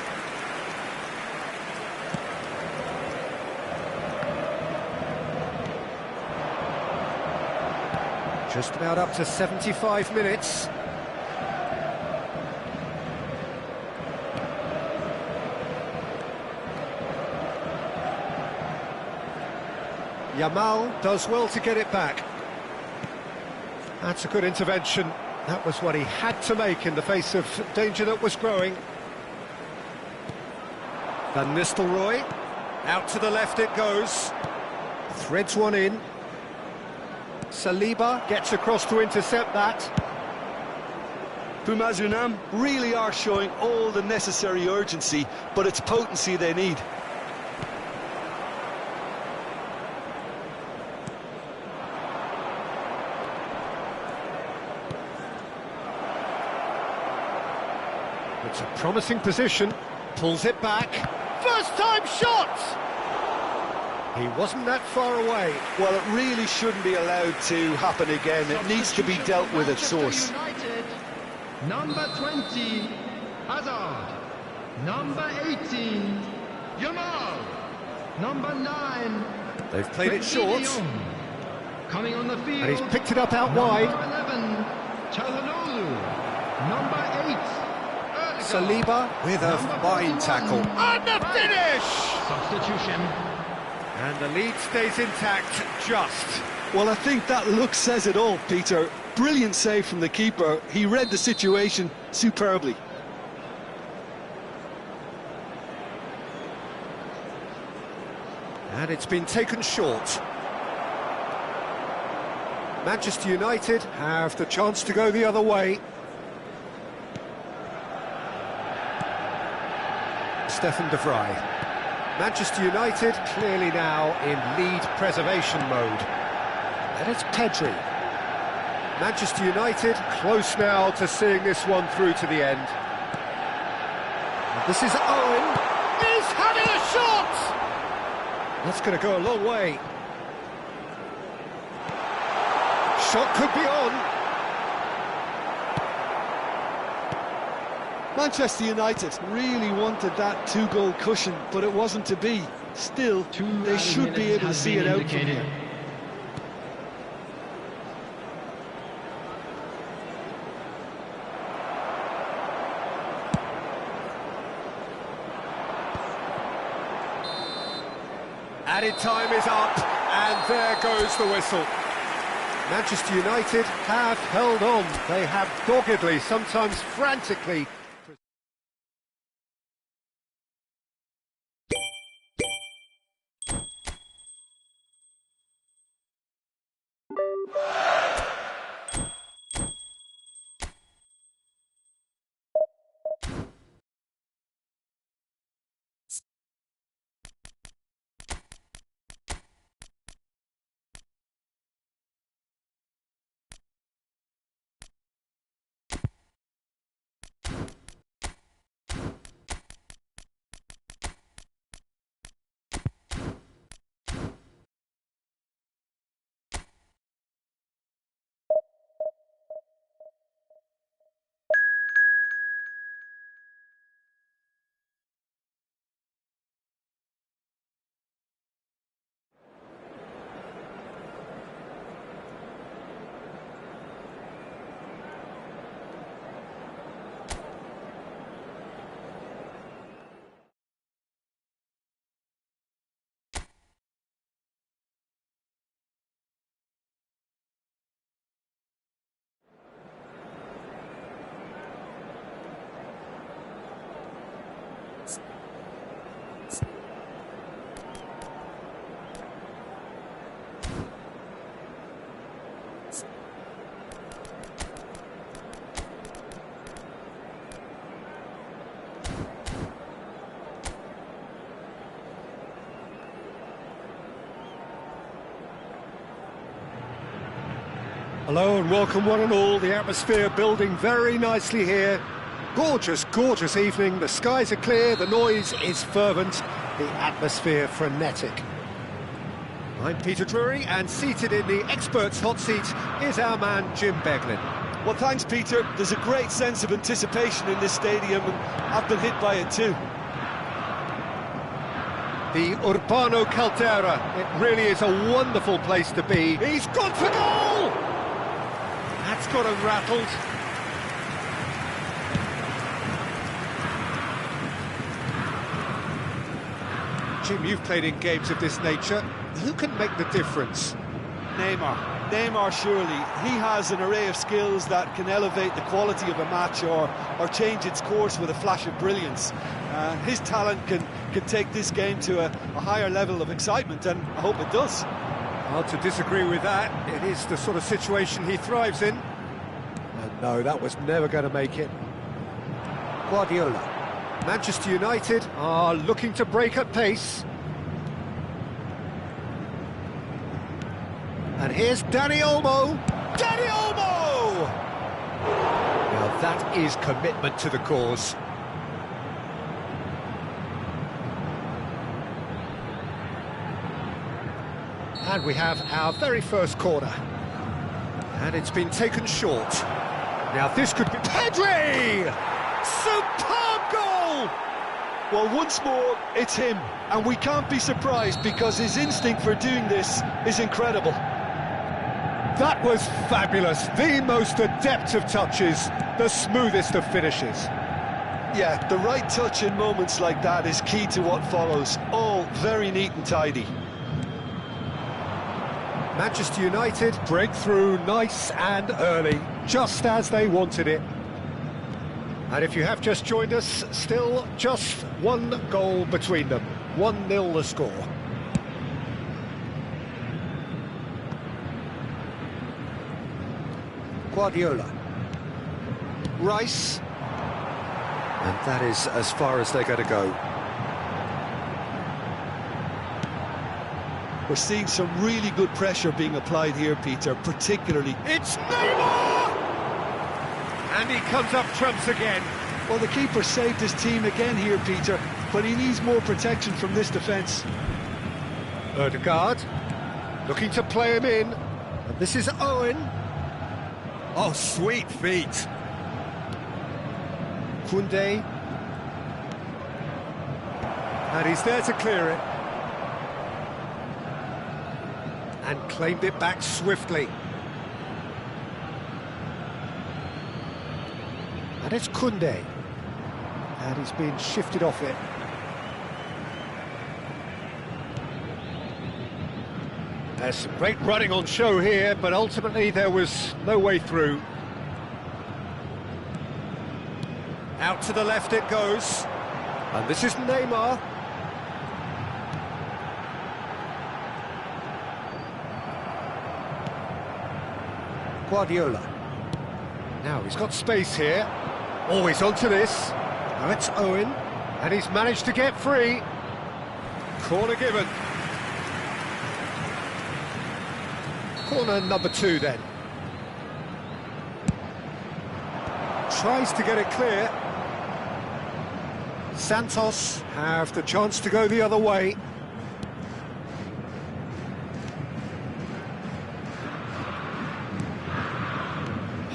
Just about up to 75 minutes. Yamal does well to get it back. That's a good intervention. That was what he had to make in the face of danger that was growing. Van Nistelrooy. Out to the left it goes. Threads one in. Saliba gets across to intercept that. Puma Zunam really are showing all the necessary urgency, but it's potency they need. It's a promising position, pulls it back, First-time shot! He wasn't that far away. Well, it really shouldn't be allowed to happen again. It needs to be dealt with at source. United, number 20, Hazard. Number 18, Yamal. Number 9, They've played it short. Coming on the field. And he's picked it up out wide. Number 11, Çalhanoğlu. Number 8, Saliba with a fine tackle. And the finish! Substitution. And the lead stays intact, just. Well, I think that look says it all, Peter. Brilliant save from the keeper. He read the situation superbly. And it's been taken short. Manchester United have the chance to go the other way. Stefan de Vrij. Manchester United clearly now in lead preservation mode. And it's Pedri. Manchester United close now to seeing this one through to the end. This is Owen. He's having a shot! That's going to go a long way. Shot could be on. Manchester United really wanted that two-goal cushion, but it wasn't to be. Still, they should be able to see it out from here. Added time is up, and there goes the whistle. Manchester United have held on. They have doggedly, sometimes frantically. Hello and welcome one and all. The atmosphere building very nicely here. Gorgeous, gorgeous evening. The skies are clear, the noise is fervent, the atmosphere frenetic. I'm Peter Drury, and seated in the experts' hot seat is our man Jim Beglin. Well, thanks, Peter. There's a great sense of anticipation in this stadium, and I've been hit by it too. The Urbano Caldera, it really is a wonderful place to be. He's gone for goal! That's got him rattled. Jim, you've played in games of this nature. Who can make the difference? Neymar, surely. He has an array of skills that can elevate the quality of a match or change its course with a flash of brilliance. His talent can take this game to a higher level of excitement, and I hope it does. Hard to disagree with that. It is the sort of situation he thrives in. And no, that was never going to make it. Guardiola. Manchester United are looking to break at pace. And here's Dani Olmo. Dani Olmo! Now that is commitment to the cause. And we have our very first corner. And it's been taken short. Now this could be... Pedri! Superb goal! Well, once more, it's him. And we can't be surprised because his instinct for doing this is incredible. That was fabulous. The most adept of touches, the smoothest of finishes. Yeah, the right touch in moments like that is key to what follows. All very neat and tidy. Manchester United break through nice and early, just as they wanted it. And if you have just joined us, still just one goal between them. 1-0 the score. Guardiola. Rice. And that is as far as they're going to go. We're seeing some really good pressure being applied here, Peter, particularly... It's Neymar! And he comes up trumps again. Well, the keeper saved his team again here, Peter, but he needs more protection from this defence. Ødegaard, looking to play him in. And this is Owen. Oh, sweet feet. Koundé. And he's there to clear it. And claimed it back swiftly. And it's Koundé. And he's been shifted off it. There's some great running on show here, but ultimately there was no way through. Out to the left it goes. And this is Neymar. Guardiola. Now he's got space here. Always onto this. Now it's Owen. And he's managed to get free. Corner given. Corner number 2 then. Tries to get it clear. Santos have the chance to go the other way.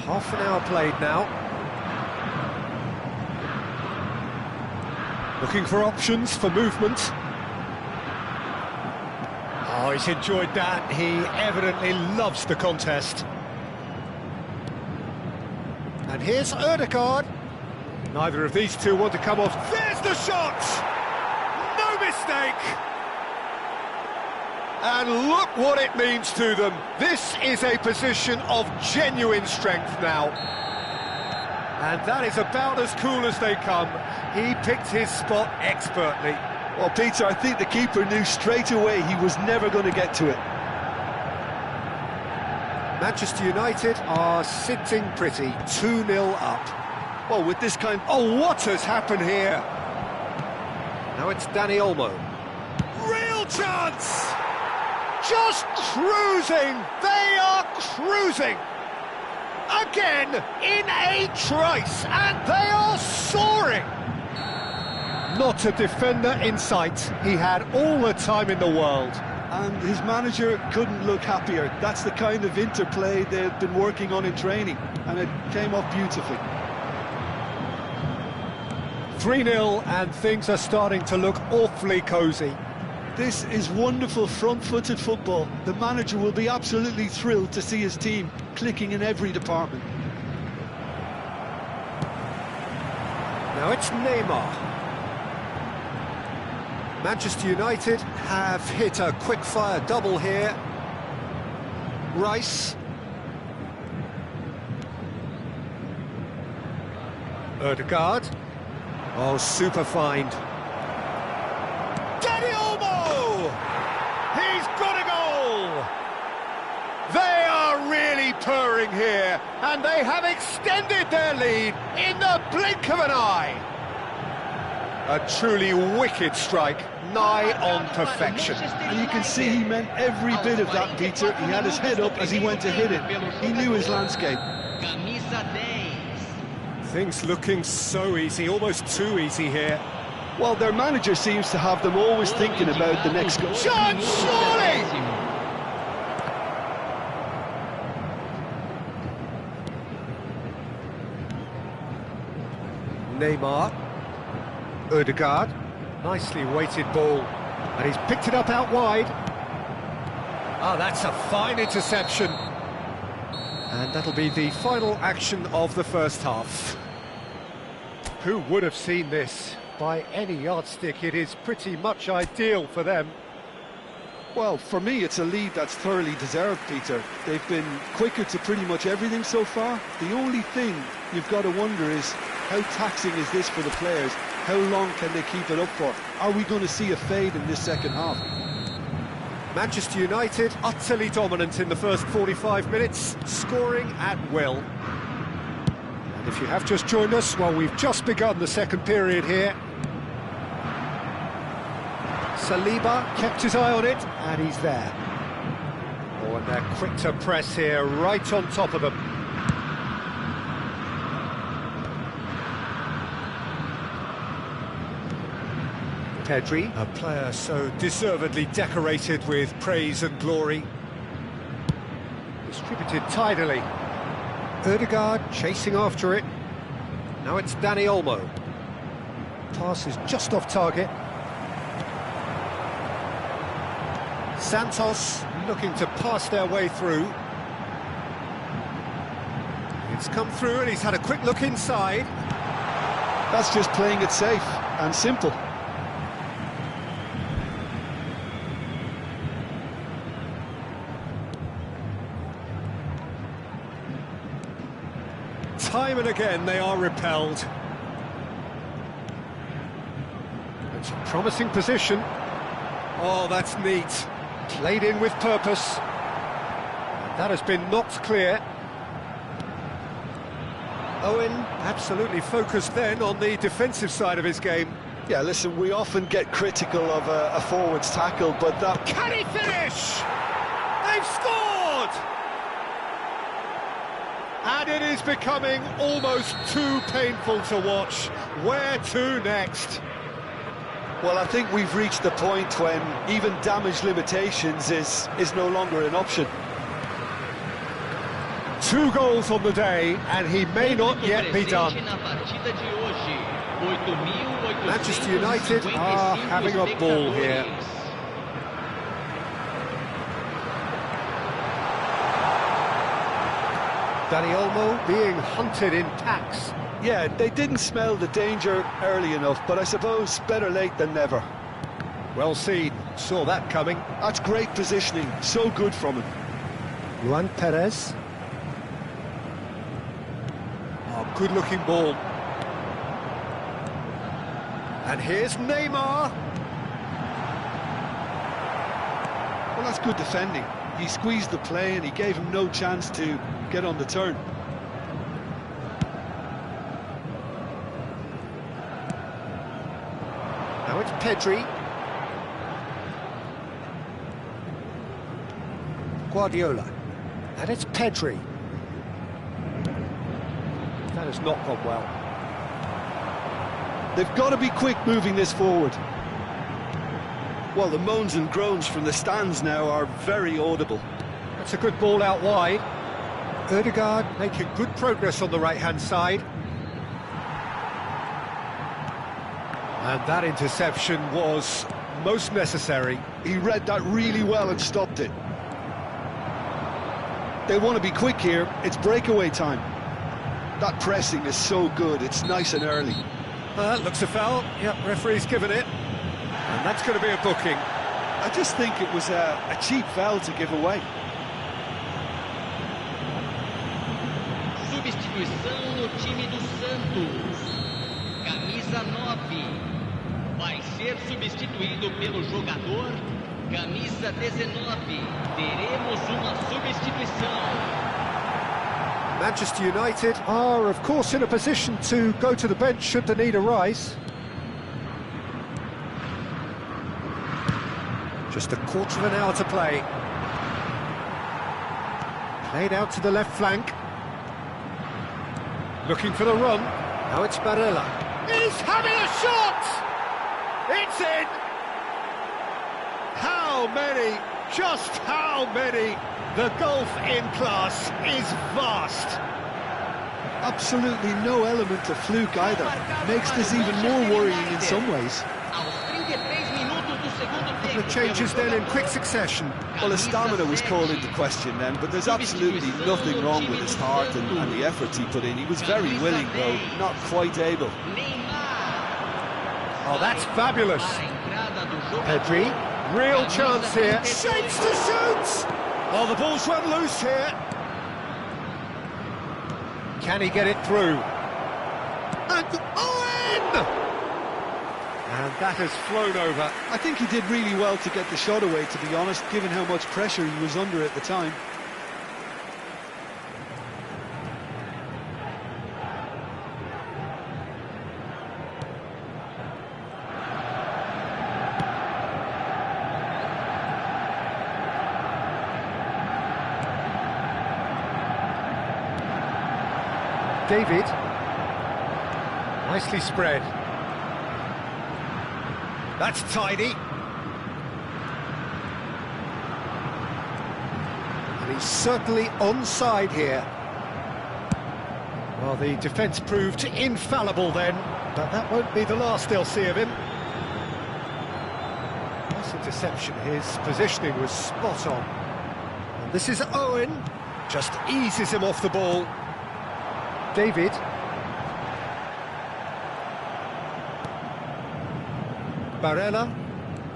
Half an hour played now. Looking for options for movement. Oh, he's enjoyed that. He evidently loves the contest. And here's Ødegaard. Neither of these two want to come off. There's the shot! No mistake! And look what it means to them. This is a position of genuine strength now. And that is about as cool as they come. He picked his spot expertly. Well, Peter, I think the keeper knew straight away he was never going to get to it. Manchester United are sitting pretty, 2-0 up. Well, with this kind... Oh, what has happened here? Now it's Dani Olmo. Real chance! Just cruising! They are cruising! Again, in a trice, and they are soaring! Not a defender in sight. He had all the time in the world. And his manager couldn't look happier. That's the kind of interplay they've been working on in training, and it came off beautifully. 3-0, and things are starting to look awfully cosy. This is wonderful front-footed football. The manager will be absolutely thrilled to see his team clicking in every department. Now it's Neymar. Manchester United have hit a quick-fire double here. Rice. Ødegaard. Oh, super find. Dani Olmo! He's got a goal! They are really purring here, and they have extended their lead in the blink of an eye. A truly wicked strike, nigh on perfection. And you can see he meant every bit of that, Peter. He had his head up as he went to hit it. He knew his landscape. Things looking so easy, almost too easy here. Well, their manager seems to have them always thinking about the next goal. Chance, surely! Neymar. Ødegaard. Nicely weighted ball. And he's picked it up out wide. Ah, that's a fine interception. And that'll be the final action of the first half. Who would have seen this? By any yardstick, it is pretty much ideal for them. Well, for me, it's a lead that's thoroughly deserved, Peter. They've been quicker to pretty much everything so far. The only thing you've got to wonder is, how taxing is this for the players? How long can they keep it up for? Are we going to see a fade in this second half? Manchester United utterly dominant in the first 45 minutes, scoring at will. And if you have just joined us, well, we've just begun the second period here. Saliba kept his eye on it, and he's there. Oh, and they're quick to press here, right on top of them. Pedri, a player so deservedly decorated with praise and glory. Distributed tidily. Ødegaard chasing after it. Now it's Dani Olmo. Pass is just off target. Santos looking to pass their way through. It's come through and he's had a quick look inside. That's just playing it safe and simple. Time and again they are repelled. It's a promising position. Oh, that's neat. Played in with purpose. That has been knocked clear. Owen absolutely focused then on the defensive side of his game. Yeah, listen, we often get critical of a forward's tackle, but that... Can he finish? They've scored! And it is becoming almost too painful to watch. Where to next? Well, I think we've reached the point when even damage limitations is no longer an option. 2 goals on the day, and he may not yet be done. Manchester United are having a ball here. Dani Olmo being hunted in packs. Yeah, they didn't smell the danger early enough, but I suppose better late than never. Well seen, saw that coming. That's great positioning, so good from him. Juan Perez. Oh, good-looking ball. And here's Neymar. Well, that's good defending. He squeezed the play and he gave him no chance to get on the turn. Now it's Pedri. Guardiola. And it's Pedri. That has not gone well. They've got to be quick moving this forward. Well, the moans and groans from the stands now are very audible. That's a good ball out wide. Ødegaard making good progress on the right-hand side. And that interception was most necessary. He read that really well and stopped it. They want to be quick here. It's breakaway time. That pressing is so good. It's nice and early. Looks a foul. Yep, referee's given it. And that's going to be a booking. I just think it was a cheap foul to give away. Substituição no time do Santos. Camisa 9. Vai ser substituído pelo jogador camisa 19. Teremos uma substituição. Manchester United are, of course, in a position to go to the bench should the need arise. Just a quarter of an hour to play. Played out to the left flank. Looking for the run. Now it's Barella. He's having a shot! It's in! How many? Just how many? The gulf in class is vast. Absolutely no element of fluke either. Makes this even more worrying in some ways. The changes then in quick succession. Well, his stamina was called into question then, but there's absolutely nothing wrong with his heart and the efforts he put in. He was very willing, though, not quite able. Oh, that's fabulous. Pedri, real chance here. Shapes to shoot! Oh, the ball's run loose here. Can he get it through? And Owen! And that has flown over. I think he did really well to get the shot away, to be honest, given how much pressure he was under at the time. David. Nicely spread. That's tidy. And he's certainly onside here. Well, the defence proved infallible then, but that won't be the last they'll see of him. Nice interception, his positioning was spot on. And this is Owen, just eases him off the ball. David. Barella,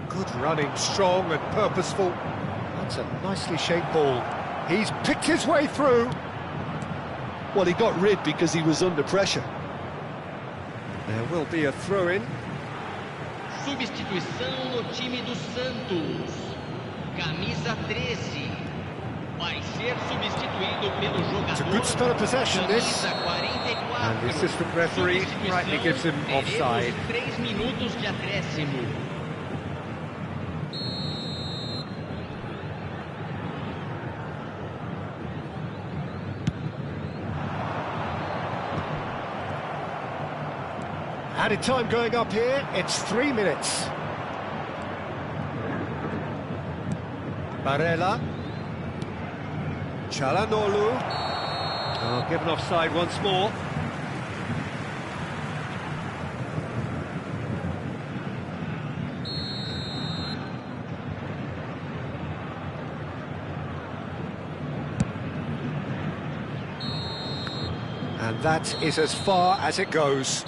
good running, strong and purposeful. That's a nicely shaped ball. He's picked his way through. Well, he got rid because he was under pressure. There will be a throw-in. Substituição no time do Santos. Camisa 13. Vai ser substituído pelo jogador. It's a good spell of possession, this. And the assistant referee rightly gives him offside. 3 minutos de acréscimo. Added time going up here, it's 3 minutes. Barella. Çalhanoğlu. Oh, given offside once more. And that is as far as it goes.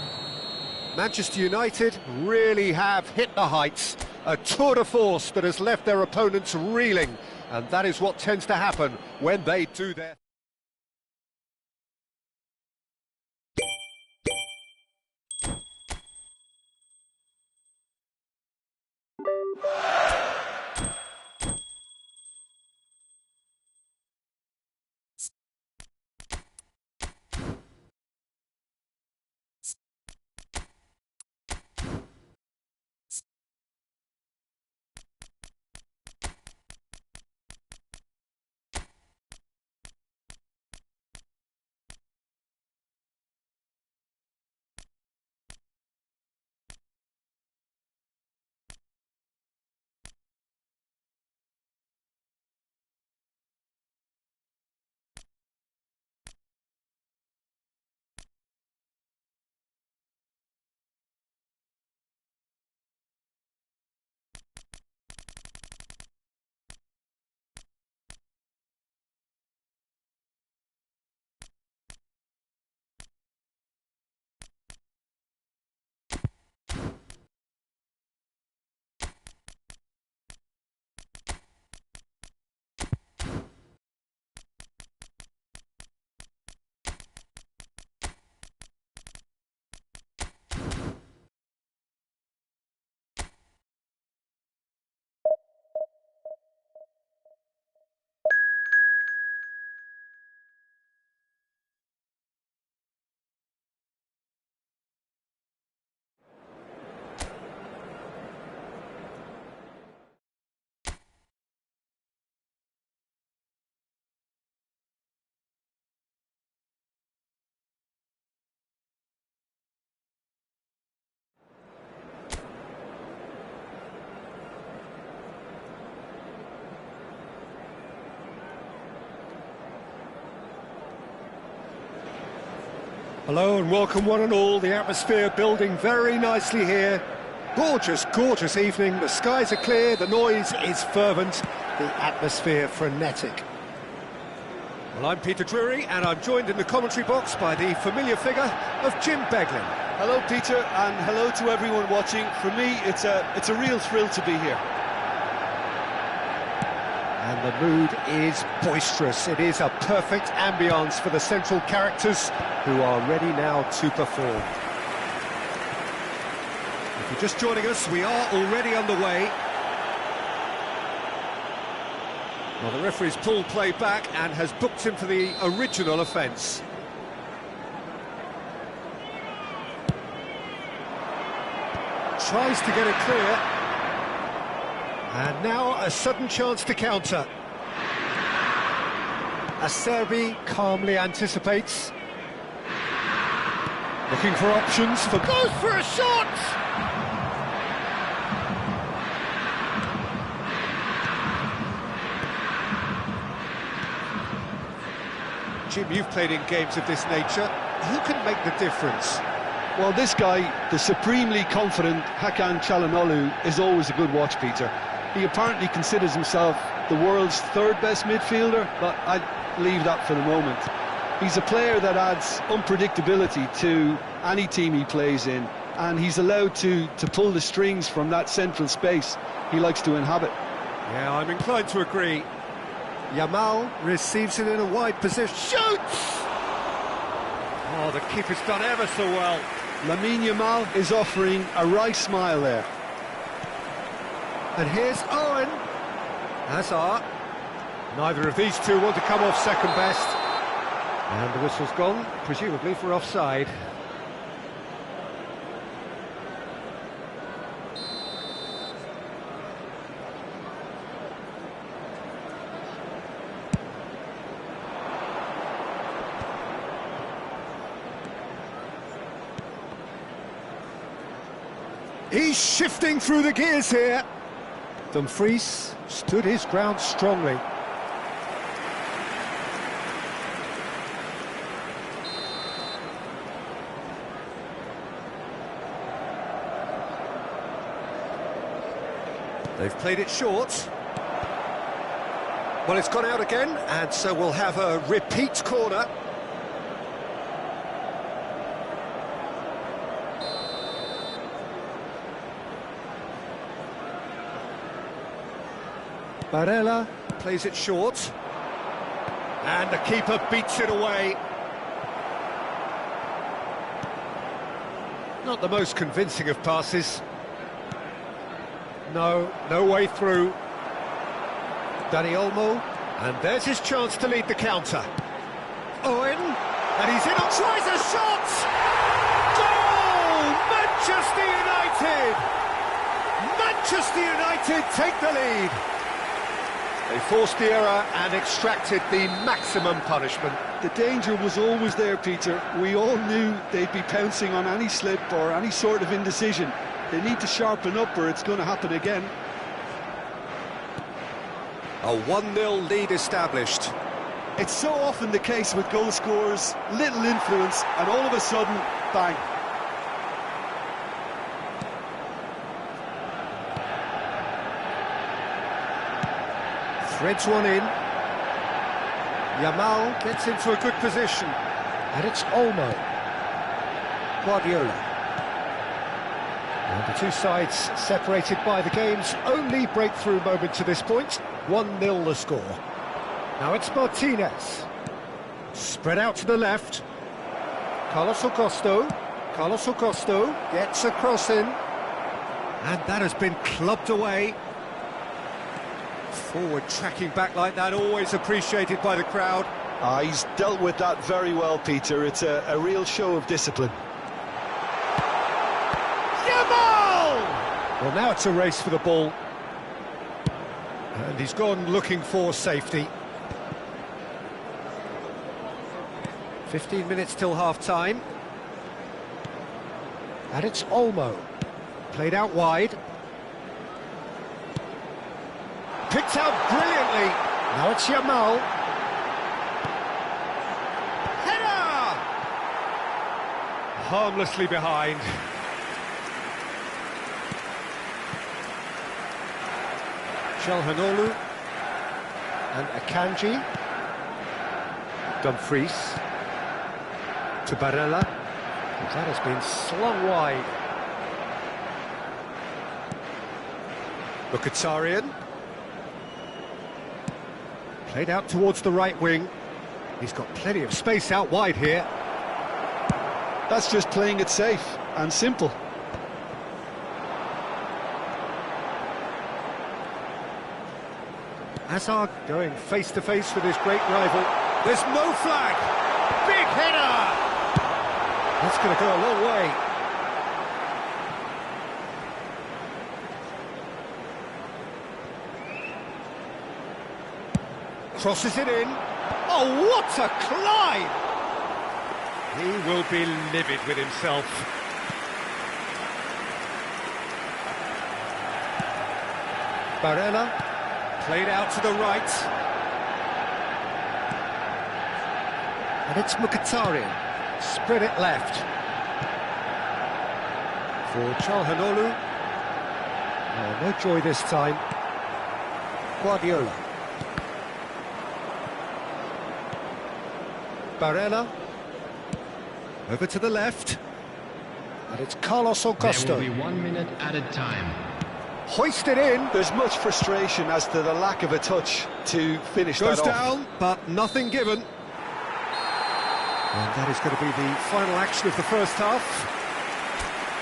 Manchester United really have hit the heights. A tour de force that has left their opponents reeling. And that is what tends to happen when they do their... Hello and welcome one and all. The atmosphere building very nicely here. Gorgeous, gorgeous evening. The skies are clear, the noise is fervent, the atmosphere frenetic. Well, I'm Peter Drury and I'm joined in the commentary box by the familiar figure of Jim Beglin. Hello, Peter, and hello to everyone watching. For me, it's a real thrill to be here. And the mood is boisterous. It is a perfect ambience for the central characters who are ready now to perform. If you're just joining us, we are already underway. Well, the referee's pulled play back and has booked him for the original offence. Tries to get it clear. And now a sudden chance to counter. Acerbi calmly anticipates. Looking for options for... Goes for a shot! Jim, you've played in games of this nature. Who can make the difference? Well, this guy, the supremely confident Hakan Çalhanoğlu, is always a good watch, Peter. He apparently considers himself the world's third best midfielder, but I'd leave that for the moment. He's a player that adds unpredictability to any team he plays in, and he's allowed to pull the strings from that central space he likes to inhabit. Yeah, I'm inclined to agree. Yamal receives it in a wide position. Shoots! Oh, the keeper's done ever so well. Lamine Yamal is offering a right smile there. And here's Owen. Hazard. Neither of these two want to come off second best. And the whistle's gone, presumably for offside. He's shifting through the gears here. Dumfries stood his ground strongly. They've played it short. Well, it's gone out again, and so we'll have a repeat corner. Barella plays it short, and the keeper beats it away. Not the most convincing of passes. No way through. Dani Olmo, and there's his chance to lead the counter. Owen, and he's in on, tries a shot! Goal! Manchester United! Manchester United take the lead. They forced the error and extracted the maximum punishment. The danger was always there, Peter. We all knew they'd be pouncing on any slip or any sort of indecision. They need to sharpen up or it's going to happen again. A 1-0 lead established. It's so often the case with goal scorers, little influence, and all of a sudden, bang. Threads one in. Yamal gets into a good position. And it's Olmo. Guardiola. And the two sides separated by the game's only breakthrough moment to this point. 1-0 the score. Now it's Martinez. Spread out to the left. Carlos Augusto. Carlos Augusto gets a cross in. And that has been clubbed away. Forward tracking back like that, always appreciated by the crowd. He's dealt with that very well, Peter. It's a real show of discipline. Yamal! Well, now it's a race for the ball. And he's gone looking for safety. 15 minutes till half-time. And it's Olmo. Played out wide. Picked out brilliantly. Now it's Yamal. Header! harmlessly behind. Calhanoglu and Akanji. Dumfries to Barella. That has been slung wide. Mkhitaryan. Played out towards the right wing. He's got plenty of space out wide here. That's just playing it safe and simple. Hazard going face-to-face with his great rival. There's no flag! Big header! That's going to go a long way. Crosses it in. Oh, what a climb! He will be livid with himself. Barella. Played out to the right. And it's Mkhitaryan. Spread it left. For Calhanoglu. Oh, no joy this time. Guardiola. Barella. Over to the left. And it's Carlos Augusto. There will be 1 minute added time. Hoisted in. There's much frustration as to the lack of a touch to finish Goes that off. down, but nothing given. And that is going to be the final action of the first half.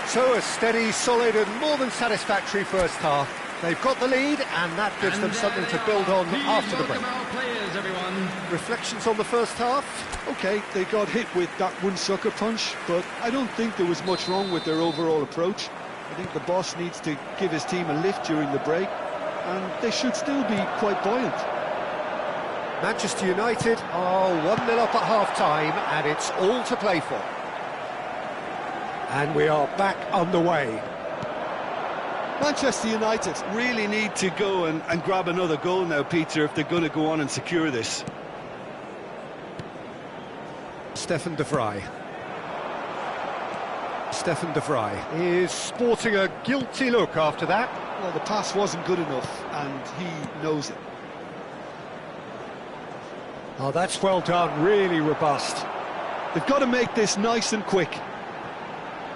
So a steady, solid and more than satisfactory first half. They've got the lead and that gives them something to build on after the break. Our players, everyone. Reflections on the first half? Okay, they got hit with that one sucker punch, but I don't think there was much wrong with their overall approach. I think the boss needs to give his team a lift during the break, and they should still be quite buoyant. Manchester United are 1-0 up at half-time, and it's all to play for. And we are back underway. Manchester United really need to go and grab another goal now, Peter, if they're going to go on and secure this. Stefan de Vrij. Stefan de Vrij is sporting a guilty look after that. Well, the pass wasn't good enough, and he knows it. Oh, that's well done, really robust. They've got to make this nice and quick.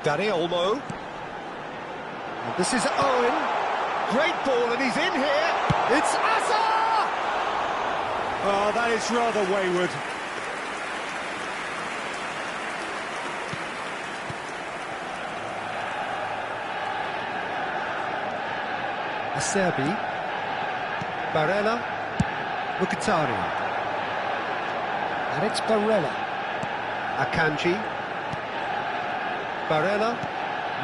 Dani Olmo. And this is Owen. Great ball, and he's in here. It's Asa! Oh, that is rather wayward. Acerbi, Barella, Mkhitaryan, and it's Barella, Akanji, Barella,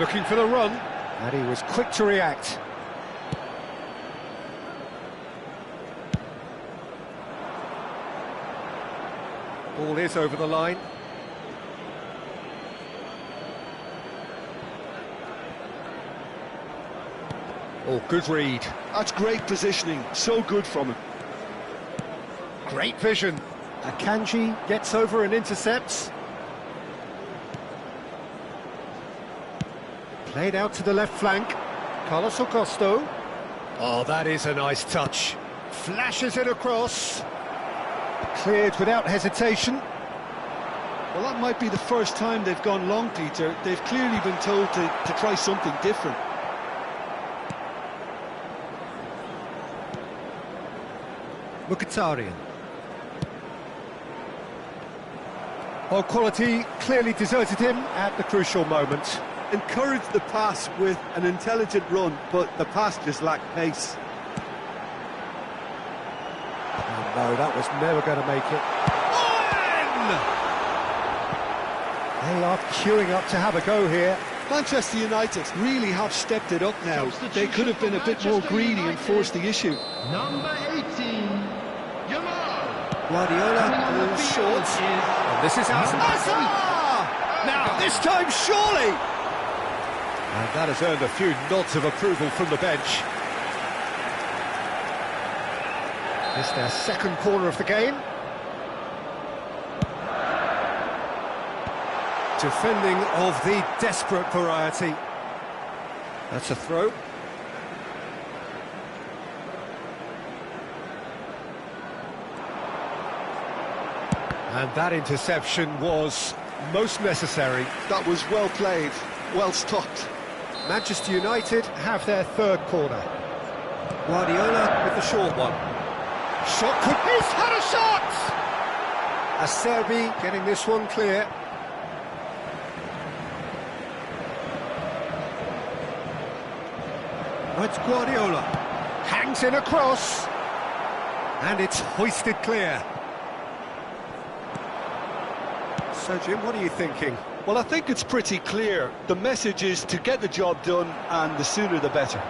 looking for the run, and he was quick to react. Ball is over the line. Oh, good read. That's great positioning, so good from him. Great vision. Akanji gets over and intercepts. Played out to the left flank. Carlos Augusto. Oh, that is a nice touch. Flashes it across. Cleared without hesitation. Well, that might be the first time they've gone long, Peter. They've clearly been told to try something different. Mkhitaryan. Well, quality clearly deserted him at the crucial moment. Encouraged the pass with an intelligent run, but the pass just lacked pace. Oh, no, that was never going to make it. They are queuing up to have a go here. Manchester United really have stepped it up now. They could have been a bit more greedy and forced the issue. Number 18, Guardiola is short. And this is Asa! Now, this time, surely! And that has earned a few nods of approval from the bench. It's their second corner of the game. Defending of the desperate variety. That's a throw. And that interception was most necessary. That was well played, well stopped. Manchester United have their third corner. Guardiola with the short one. Shot could... He's had a shot! Acerbi getting this one clear. It's Guardiola. Hangs in a cross. And it's hoisted clear. So, Jim, what are you thinking? Well, I think it's pretty clear. The message is to get the job done, and the sooner the better.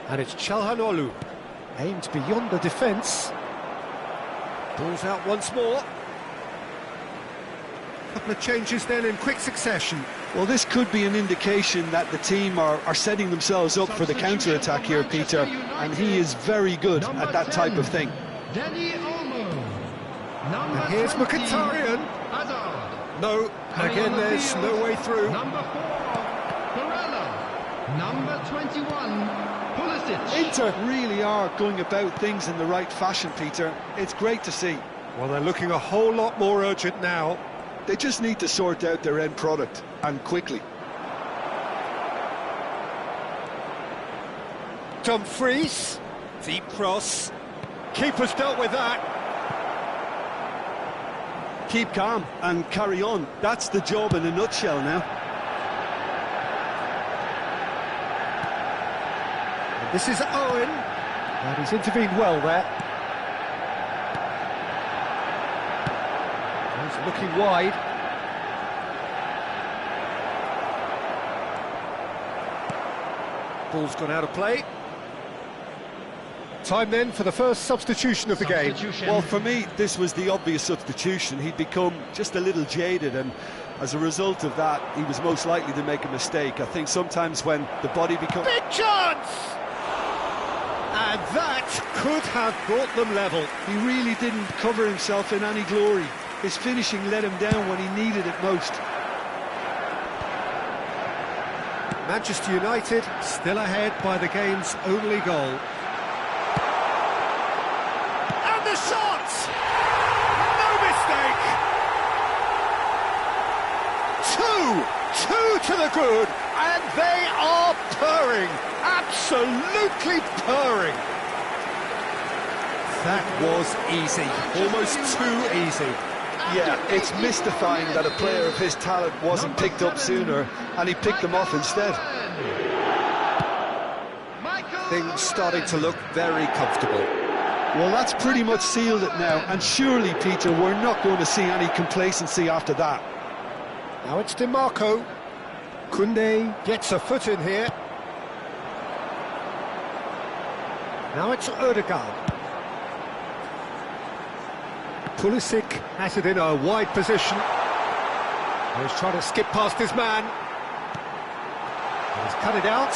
And it's Çalhanoğlu. Aimed beyond the defence. Ball's out once more. Couple of changes then in quick succession. Well, this could be an indication that the team are setting themselves up for the counter-attack here, Peter, and he is very good at that type of thing. And here's Mkhitaryan. No, again there's no way through. Number 4, Barella. Number 21, Pulisic. Inter really are going about things in the right fashion, Peter. It's great to see. Well, they're looking a whole lot more urgent now. They just need to sort out their end product, and quickly. Dumfries, deep cross. Keeper's dealt with that. Keep calm and carry on. That's the job in a nutshell now. And this is Owen. And he's intervened well there. He's looking wide. Ball's gone out of play. Time then for the first substitution of the game. Well, for me, this was the obvious substitution. He'd become just a little jaded, and as a result of that, he was most likely to make a mistake. I think sometimes when the body becomes... Big chance! And that could have brought them level. He really didn't cover himself in any glory. His finishing let him down when he needed it most. Manchester United still ahead by the game's only goal. And the shot! No mistake! Two to the good, and they are purring, absolutely purring. That was easy, almost too easy. Yeah, it's mystifying that a player of his talent wasn't picked up sooner, and he picked them off instead. Things starting to look very comfortable. Well, that's pretty much sealed it now, and surely, Peter, we're not going to see any complacency after that. Now it's DiMarco. Koundé gets a foot in here. Now it's Ødegaard. Pulisic has it in a wide position. He's trying to skip past his man. He's cut it out.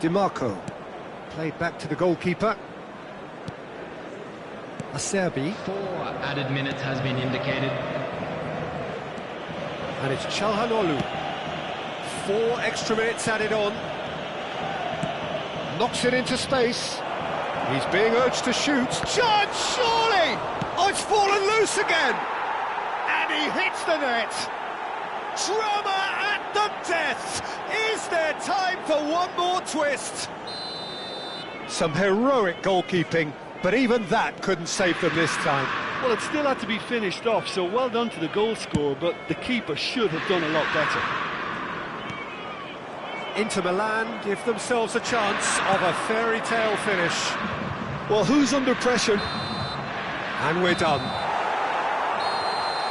DiMarco. Played back to the goalkeeper. Acerbi. 4 added minutes has been indicated. And it's Çalhanoğlu. 4 extra minutes added on. Knocks it into space. He's being urged to shoot. Chance, surely! Oh, it's fallen loose again! And he hits the net! Drama at the death! Is there time for one more twist? Some heroic goalkeeping, but even that couldn't save them this time. Well, it still had to be finished off, so well done to the goal scorer, but the keeper should have done a lot better. Inter Milan give themselves a chance of a fairy tale finish. Well, who's under pressure? And we're done.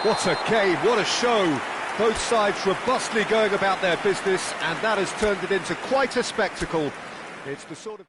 What a game, what a show. Both sides robustly going about their business, and that has turned it into quite a spectacle. It's the sort of...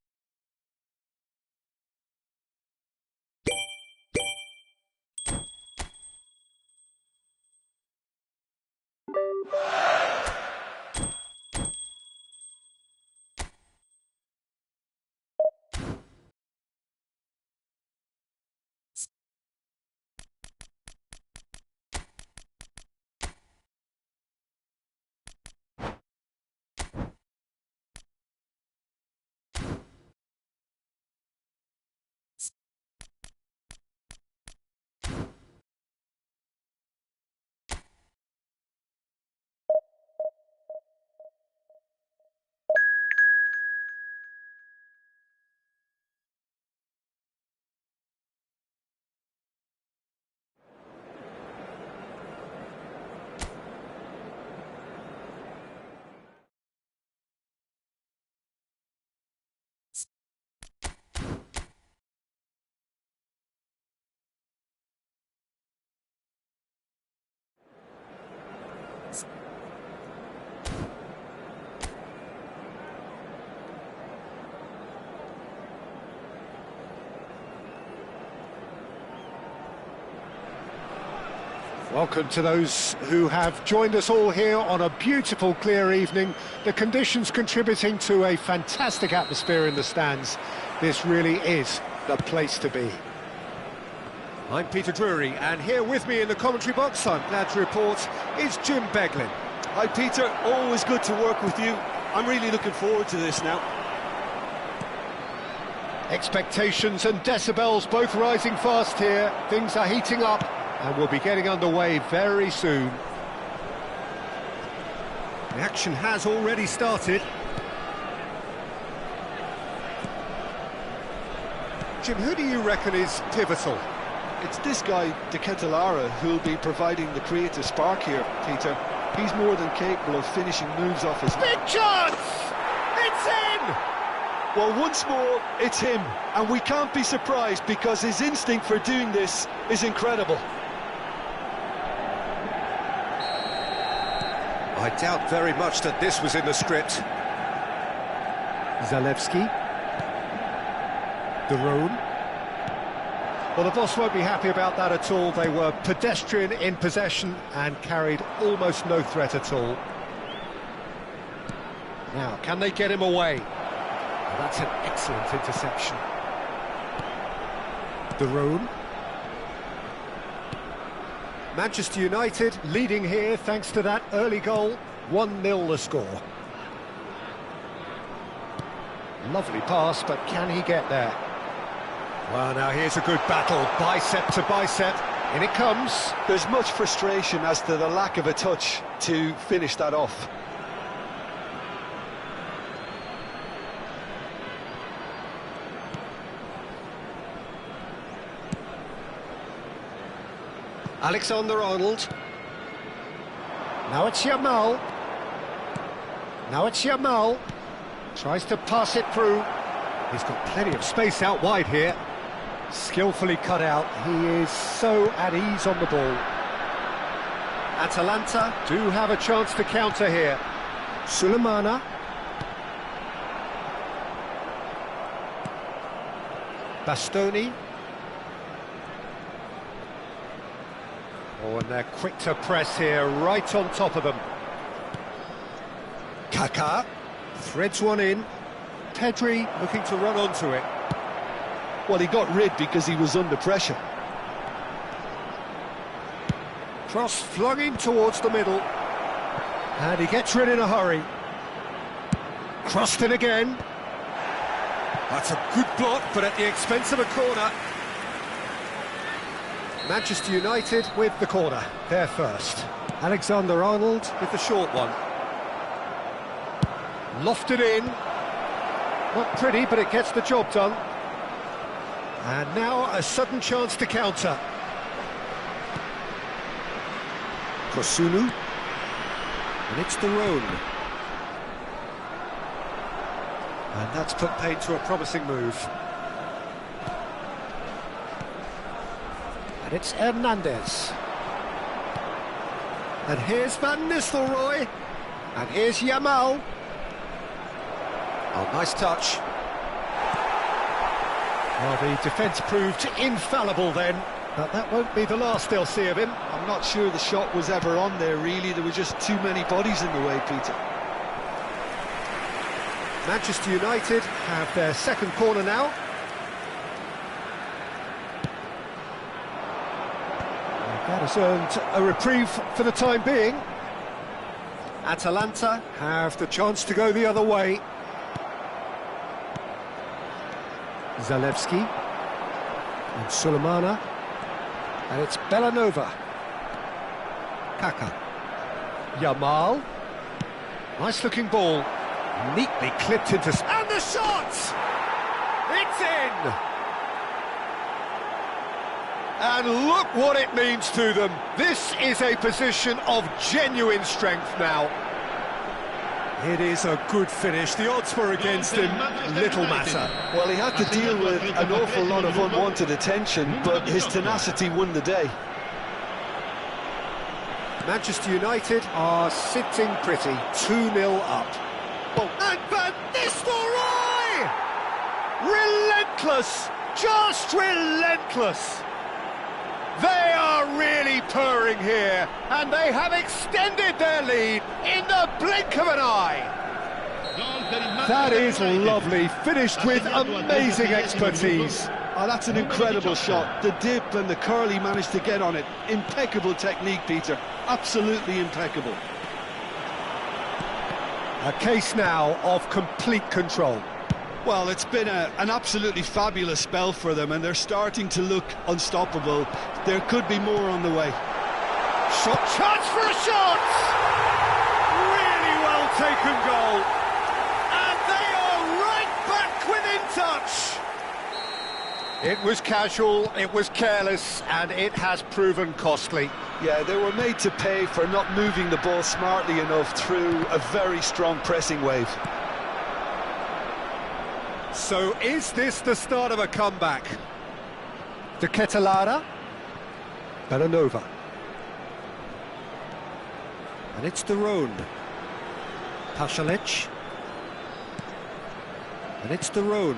Welcome to those who have joined us all here on a beautiful, clear evening. The conditions contributing to a fantastic atmosphere in the stands. This really is the place to be. I'm Peter Drury, and here with me in the commentary box, I'm glad to report, is Jim Beglin. Hi Peter, always good to work with you. I'm really looking forward to this now. Expectations and decibels both rising fast here. Things are heating up and we'll be getting underway very soon. The action has already started. Jim, who do you reckon is pivotal? It's this guy, De Ketelaere, who'll be providing the creative spark here, Peter. He's more than capable of finishing moves off his... Big chance! It's in! Well, once more, it's him. And we can't be surprised because his instinct for doing this is incredible. I doubt very much that this was in the script. Zalewski. De Roon. Well, the boss won't be happy about that at all. They were pedestrian in possession and carried almost no threat at all. Now, can they get him away? Well, that's an excellent interception. De Roon. Manchester United leading here thanks to that early goal. 1-0 the score. Lovely pass, but can he get there? Well, now here's a good battle, bicep to bicep. In it comes. There's much frustration as to the lack of a touch to finish that off. Alexander-Arnold. Now it's Yamal. Now it's Yamal. Tries to pass it through. He's got plenty of space out wide here. Skillfully cut out. He is so at ease on the ball. Atalanta do have a chance to counter here. Sulemana. Bastoni. Oh, and they're quick to press here, right on top of them. Kaká threads one in. Pedri looking to run onto it. Well, he got rid because he was under pressure. Cross flung in towards the middle. And he gets rid in a hurry. Crossed in again. That's a good block, but at the expense of a corner. Manchester United with the corner, they're first. Alexander-Arnold with the short one. Lofted in. Not pretty, but it gets the job done. And now a sudden chance to counter. Kosunu. And it's De Roon. And that's put paid to a promising move. And it's Hernandez. And here's Van Nistelrooy. And here's Yamal. Oh, nice touch. Well, the defence proved infallible then, but that won't be the last they'll see of him. I'm not sure the shot was ever on there, really. There were just too many bodies in the way, Peter. Manchester United have their second corner now. That has earned a reprieve for the time being. Atalanta have the chance to go the other way. Zalewski and Sulemana, and it's Bellanova. Kaká. Yamal. Nice looking ball, neatly clipped into... And the shot! It's in! And look what it means to them. This is a position of genuine strength now. It is a good finish. The odds were against him. Little matter. Well, he had to deal with an awful lot of unwanted attention, but his tenacity won the day. Manchester United are sitting pretty, 2-0 up. Oh, and Van Nistelrooy! Relentless! Just relentless! They are really purring here, and they have extended their lead in the blink of an eye. That is lovely, finished with amazing expertise. Oh, that's an incredible shot. The dip and the curl he managed to get on it. Impeccable technique, Peter. Absolutely impeccable. A case now of complete control. Well, it's been an absolutely fabulous spell for them, and they're starting to look unstoppable. There could be more on the way. Shot chance for a shot! Really well taken goal. And they are right back within touch. It was casual, it was careless, and it has proven costly. Yeah, they were made to pay for not moving the ball smartly enough through a very strong pressing wave. So is this the start of a comeback? De Ketelada, Belanova. And it's De Roon. Pasalic. And it's De Roon.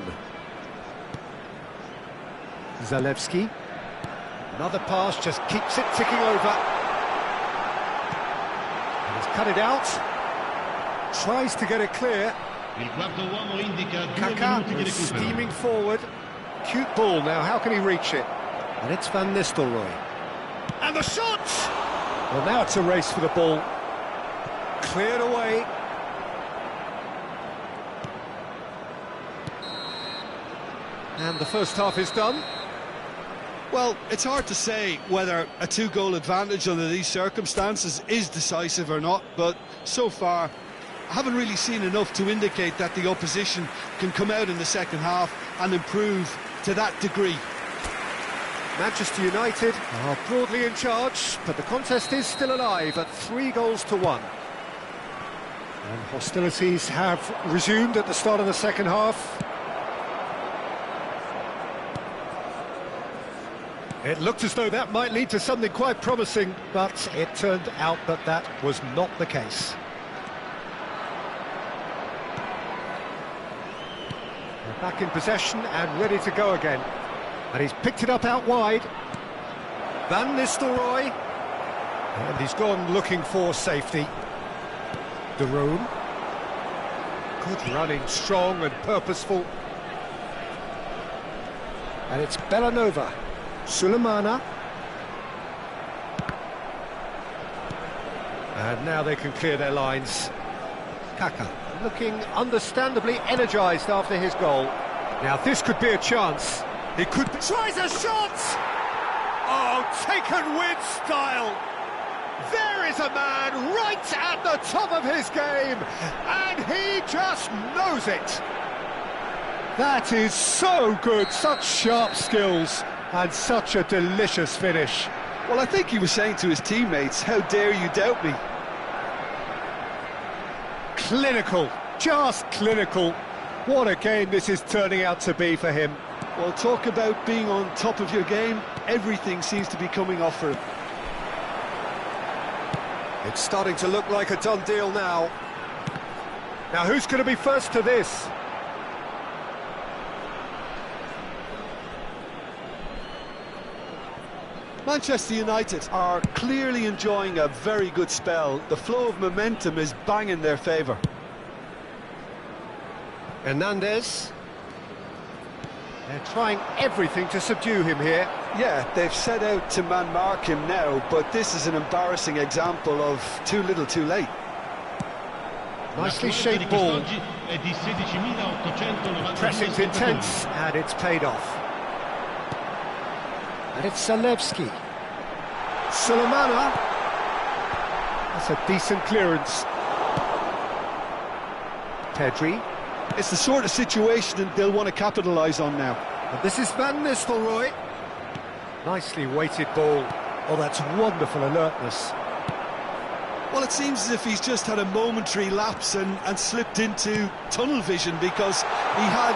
Zalewski. Another pass, just keeps it ticking over. And he's cut it out. Tries to get it clear. Kaká steaming forward. Cute ball now, how can he reach it? And it's Van Nistelrooy. And the shot! Well, now it's a race for the ball. Cleared away. And the first half is done. Well, it's hard to say whether a two-goal advantage under these circumstances is decisive or not, but so far I haven't really seen enough to indicate that the opposition can come out in the second half and improve to that degree. Manchester United are broadly in charge, but the contest is still alive at 3-1. And hostilities have resumed at the start of the second half. It looked as though that might lead to something quite promising, but it turned out that that was not the case. They're back in possession and ready to go again. And he's picked it up out wide. Van Nistelrooy. And he's gone looking for safety. De Roon. Good running, strong and purposeful. And it's Belanova. Sulemana. And now they can clear their lines. Kaká looking understandably energised after his goal. Now this could be a chance. He could... Tries a shot! Oh, taken with style. There is a man right at the top of his game, and he just knows it. That is so good, such sharp skills. And such a delicious finish. Well, I think he was saying to his teammates, how dare you doubt me? Clinical, just clinical. What a game this is turning out to be for him. Well, talk about being on top of your game. Everything seems to be coming off for him. It's starting to look like a done deal now. Now, who's going to be first to this? Manchester United are clearly enjoying a very good spell. The flow of momentum is bang in their favour. Hernandez. They're trying everything to subdue him here. Yeah, they've set out to man-mark him now, but this is an embarrassing example of too little too late. Nicely shaped ball. Pressing's intense, and it's paid off. And it's Zalewski. Sulemana. That's a decent clearance. Pedri. It's the sort of situation they'll want to capitalise on now. And this is Van Nistelrooy. Nicely weighted ball. Oh, that's wonderful alertness. Well, it seems as if he's just had a momentary lapse and slipped into tunnel vision, because he had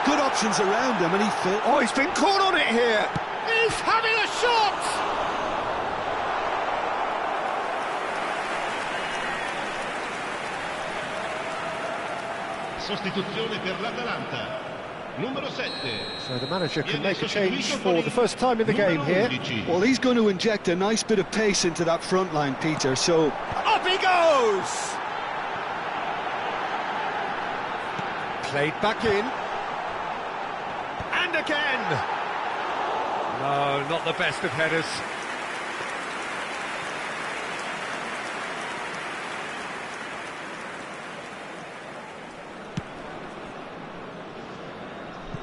good options around him and he fit. Oh, he's been caught on it here. He's having a shot! Sostituzione per l'Atalanta. Numero 7. So the manager can make a change for the first time in the game here. Well, he's going to inject a nice bit of pace into that front line, Peter, so... Up he goes! Played back in. And again! No, not the best of headers.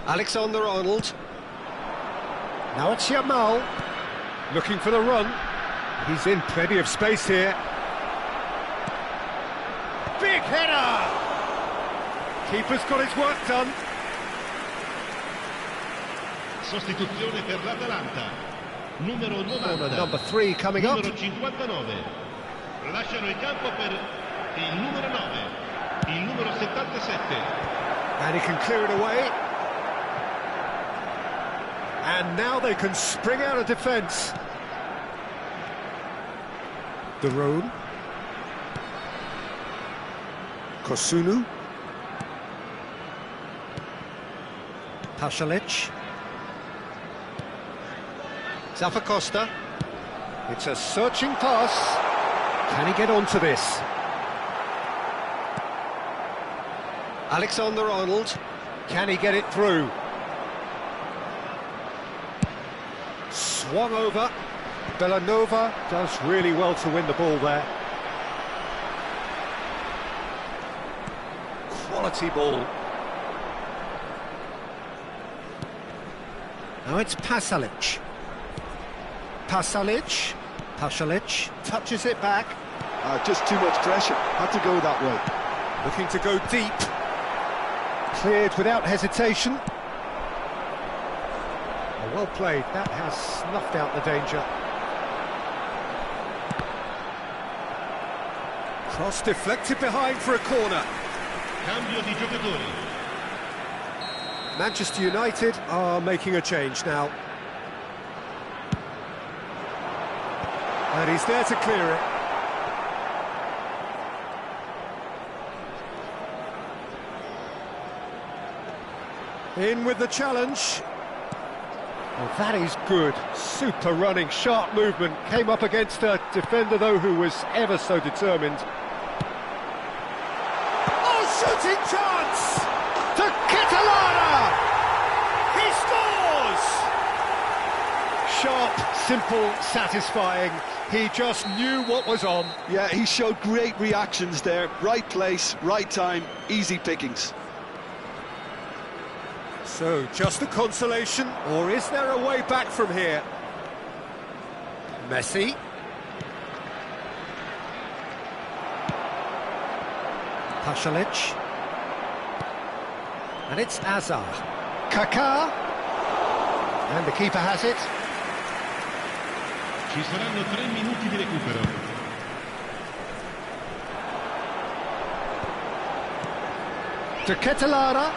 Alexander-Arnold. Now it's Yamal. Looking for the run. He's in plenty of space here. Big header! Keeper's got his work done. Sostituzione per l'Atalanta. Numero 90. Number 3 coming up. Numero 59. Lasciano il campo per il numero 9. Il numero 77. And he can clear it away. And now they can spring out of defence. De Roon. Kosunu. Pasalic. Zappacosta. It's a searching pass. Can he get onto this? Alexander-Arnold. Can he get it through? Swung over. Bellanova does really well to win the ball there. Quality ball. Now it's Pasalic. Pasalic touches it back. Just too much pressure. Had to go that way. Looking to go deep. Cleared without hesitation. Oh, well played. That has snuffed out the danger. Cross deflected behind for a corner. Cambio di giocatori. Manchester United are making a change now. And he's there to clear it. In with the challenge. Well, that is good. Super running, sharp movement. Came up against a defender, though, who was ever so determined. Oh, shooting chance! To Catalana! He scores! Sharp, simple, satisfying. He just knew what was on. Yeah, he showed great reactions there. Right place, right time, easy pickings. So, just a consolation, or is there a way back from here? Messi. Pasalic. And it's Azar. Kaká. And the keeper has it. Ci saranno 3 minuti di recupero. To Ketelara.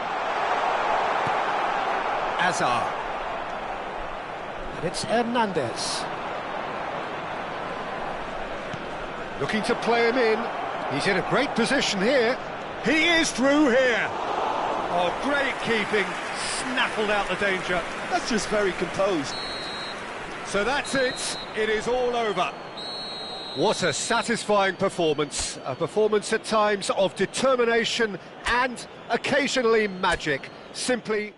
Azar. And it's Hernandez. Looking to play him in. He's in a great position here. He is through here. Oh, great keeping. Snaffled out the danger. That's just very composed. So that's it. It is all over. What a satisfying performance. A performance at times of determination and occasionally magic. Simply...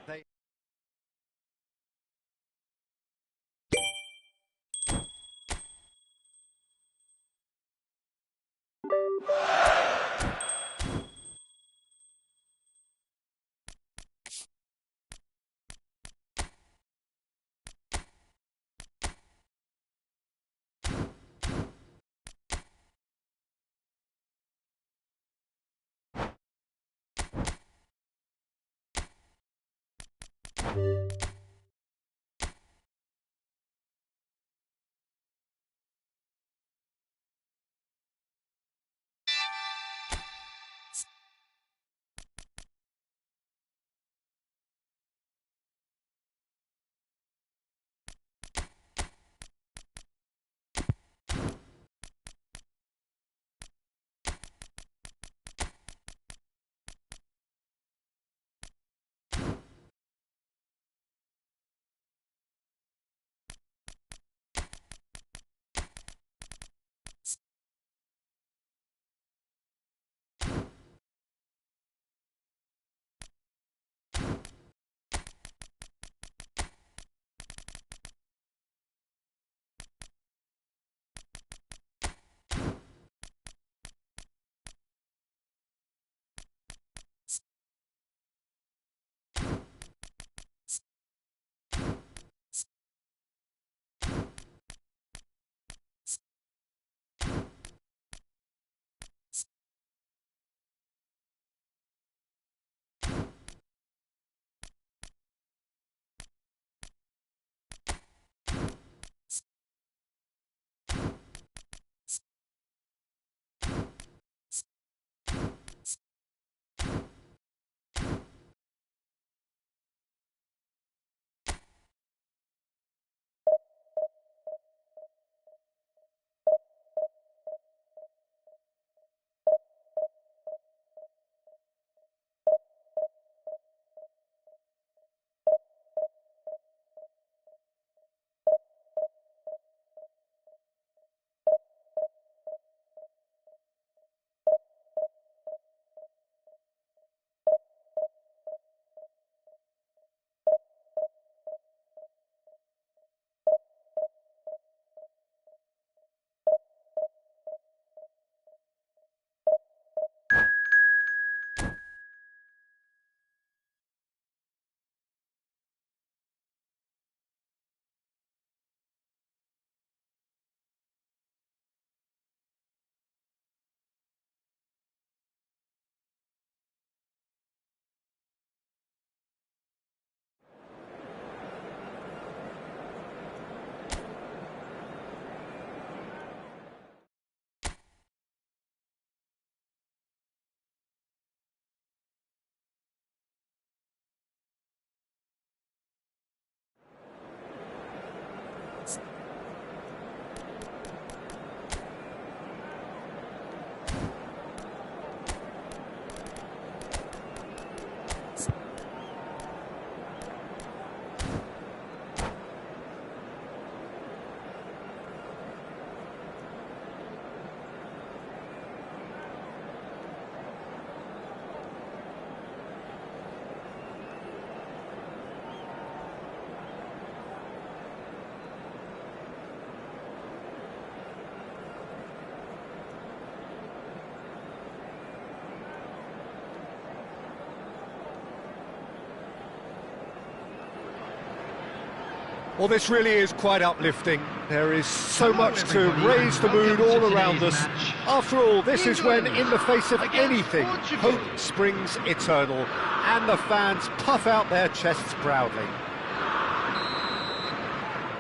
Well, this really is quite uplifting. There is so much to raise the mood all around us. After all, this is when, in the face of anything, hope springs eternal, and the fans puff out their chests proudly.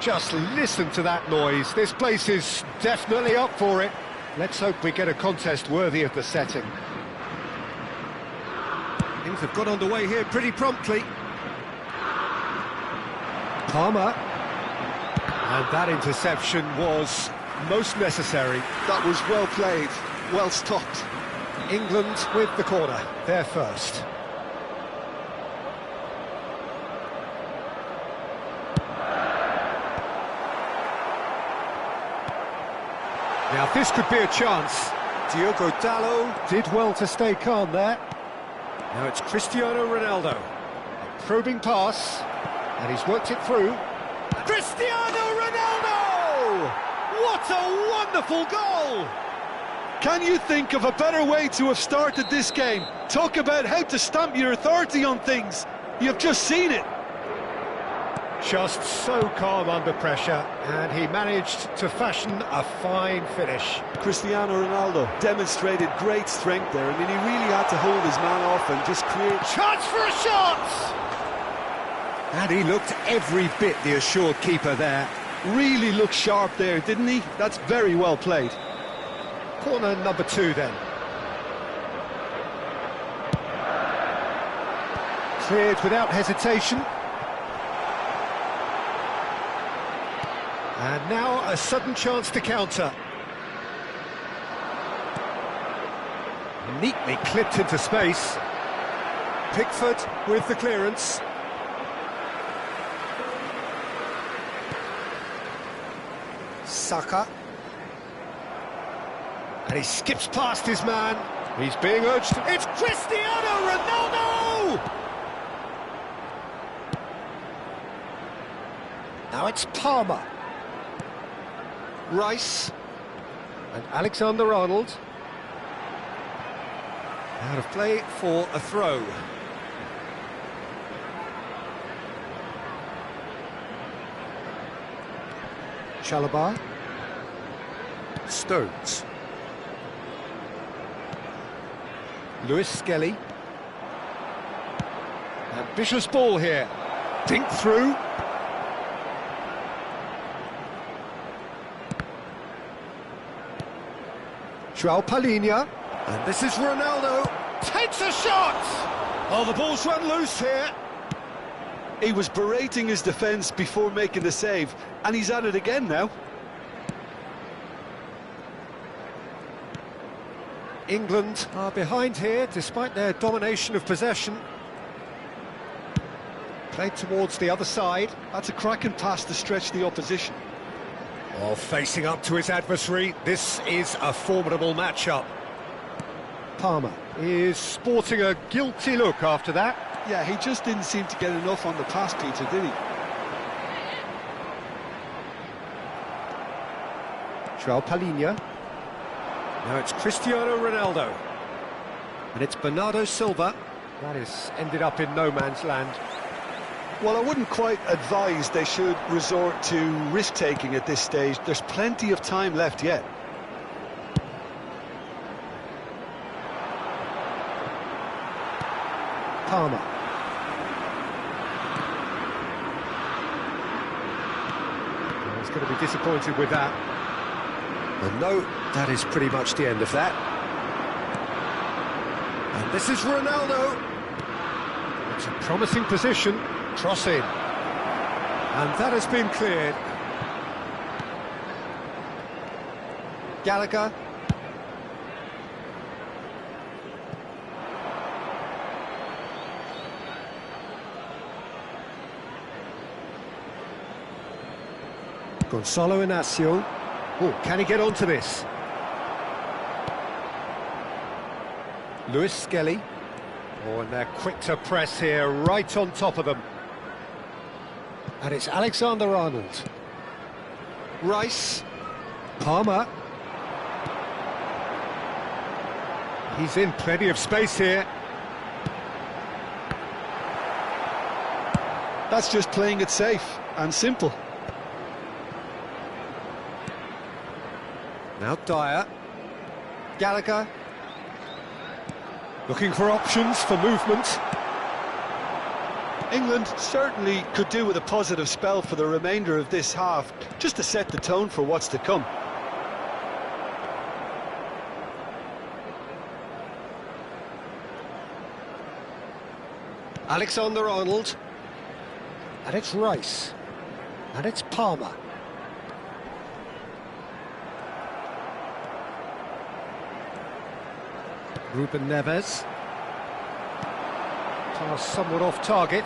Just listen to that noise. This place is definitely up for it. Let's hope we get a contest worthy of the setting. Things have got underway here pretty promptly. Palmer. And that interception was most necessary. That was well played, well stopped. England with the corner, they're first. Now this could be a chance. Diogo Dalot did well to stay calm there. Now it's Cristiano Ronaldo. A probing pass, and he's worked it through. Cristiano Ronaldo! What a wonderful goal! Can you think of a better way to have started this game? Talk about how to stamp your authority on things. You've just seen it. Just so calm under pressure, and he managed to fashion a fine finish. Cristiano Ronaldo demonstrated great strength there. I mean, he really had to hold his man off and just create... Chance for a shot! And he looked every bit the assured keeper there. Really looked sharp there, didn't he? That's very well played. Corner number 2 then. Cleared without hesitation. And now a sudden chance to counter. Neatly clipped into space. Pickford with the clearance. Saka. And he skips past his man. He's being urged. It's Cristiano Ronaldo! Now it's Palmer. Rice. And Alexander-Arnold. Out of play for a throw. Chalobah. Stones. Lewis Skelly. Ambitious ball here. Dink through. Joao Palhinha. And this is Ronaldo. Takes a shot! Oh, the ball's run loose here. He was berating his defence before making the save, and he's at it again now. England are behind here, despite their domination of possession. Played towards the other side. That's a cracking pass to stretch the opposition. Oh, facing up to his adversary, this is a formidable matchup. Palmer is sporting a guilty look after that. Yeah, he just didn't seem to get enough on the pass, Peter, did he? Joao Palhinha. Now it's Cristiano Ronaldo. And it's Bernardo Silva. That has ended up in no man's land. Well, I wouldn't quite advise they should resort to risk-taking at this stage. There's plenty of time left yet. Palmer. He's going to be disappointed with that. And no, that is pretty much the end of that. And this is Ronaldo. It's a promising position. Cross in. And that has been cleared. Gallagher. Gonzalo Inacio. Oh, can he get onto this? Lewis Skelly. Oh, and they're quick to press here, right on top of them. And it's Alexander-Arnold. Rice. Palmer. He's in plenty of space here. That's just playing it safe and simple. Now Dyer. Gallagher. Looking for options for movement. England certainly could do with a positive spell for the remainder of this half, just to set the tone for what's to come. Alexander-Arnold. And it's Rice. And it's Palmer. Ruben Neves. Pass somewhat off target.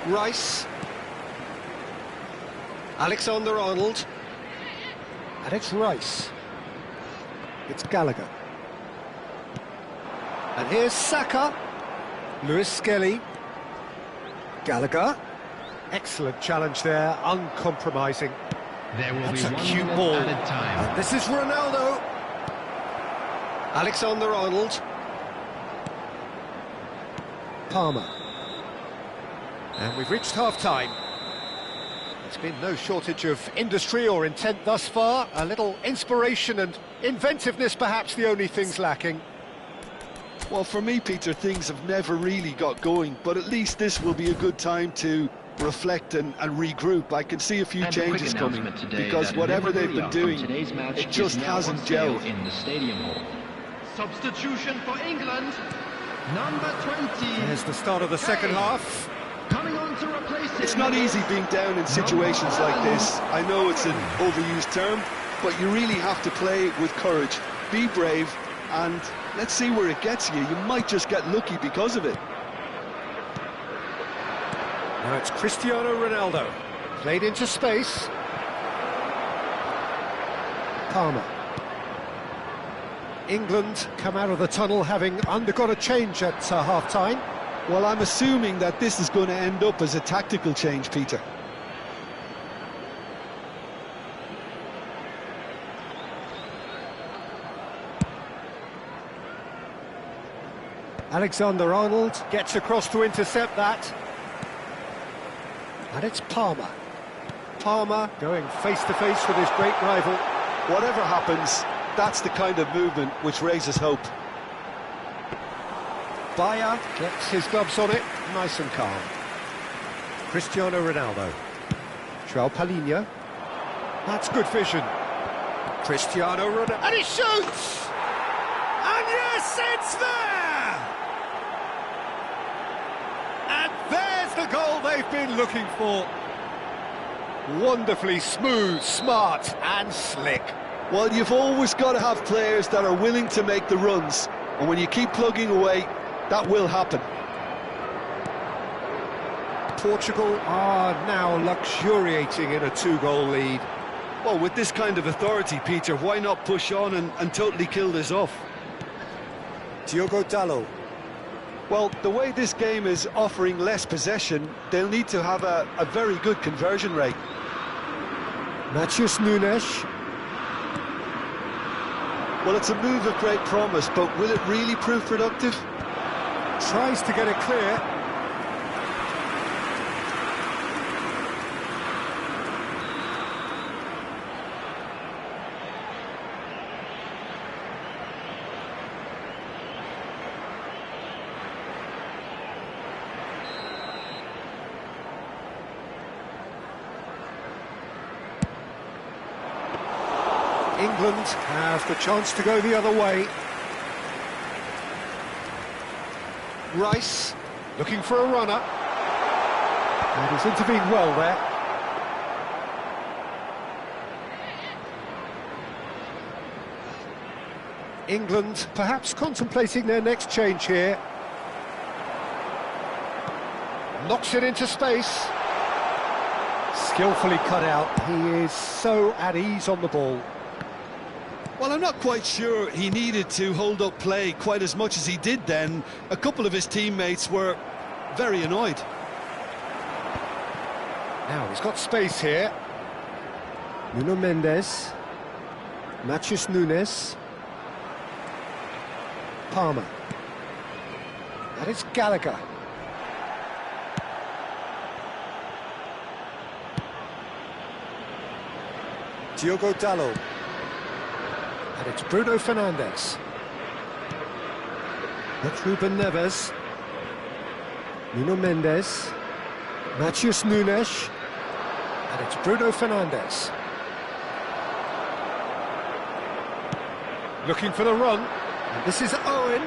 Rice. Alexander-Arnold. And it's Rice. It's Gallagher. And here's Saka. Lewis Skelly. Gallagher. Excellent challenge there, uncompromising. There will That's be a 1 cute minute ball. added time. And this is Ronaldo. Alexander-Arnold. Palmer. And we've reached half-time. There's been no shortage of industry or intent thus far. A little inspiration and inventiveness, perhaps the only things lacking. Well, for me, Peter, things have never really got going, but at least this will be a good time to reflect and regroup. I can see a few changes coming, because whatever they've been doing, it just hasn't gelled. In the stadium hall. Substitution for England. Number 20. Here's the start of the second half. Coming on to replace him. It's not easy being down in situations like this. I know it's an overused term, but you really have to play with courage. Be brave, and let's see where it gets you. You might just get lucky because of it. Now it's Cristiano Ronaldo. Played into space. Palmer. England come out of the tunnel having undergone a change at half-time. Well, I'm assuming that this is going to end up as a tactical change, Peter. Alexander-Arnold gets across to intercept that. And it's Palmer. Palmer going face-to-face with his great rival. Whatever happens, that's the kind of movement which raises hope. Bayer gets his gloves on it, nice and calm. Cristiano Ronaldo. João Palhinha. That's good vision. Cristiano Ronaldo. And he shoots! And yes, it's there! And there's the goal they've been looking for. Wonderfully smooth, smart and slick. Well, you've always got to have players that are willing to make the runs. And when you keep plugging away, that will happen. Portugal are now luxuriating in a 2-goal lead. Well, with this kind of authority, Peter, why not push on and totally kill this off? Diogo Dalot. Well, the way this game is offering less possession, they'll need to have a very good conversion rate. Matheus Nunes. Well, it's a move of great promise, but will it really prove productive? Tries to get it clear. England have the chance to go the other way. Rice, looking for a runner. And he's intervened well there. England perhaps contemplating their next change here. Knocks it into space. Skillfully cut out. He is so at ease on the ball. Well, I'm not quite sure he needed to hold up play quite as much as he did then. A couple of his teammates were very annoyed. Now, he's got space here. Nuno Mendes. Matheus Nunes. Palmer. That is Gallagher. Diogo Dalot. And it's Bruno Fernandes. That's Ruben Neves. Nuno Mendes. Matheus Nunes. And it's Bruno Fernandes. Looking for the run. And this is Owen.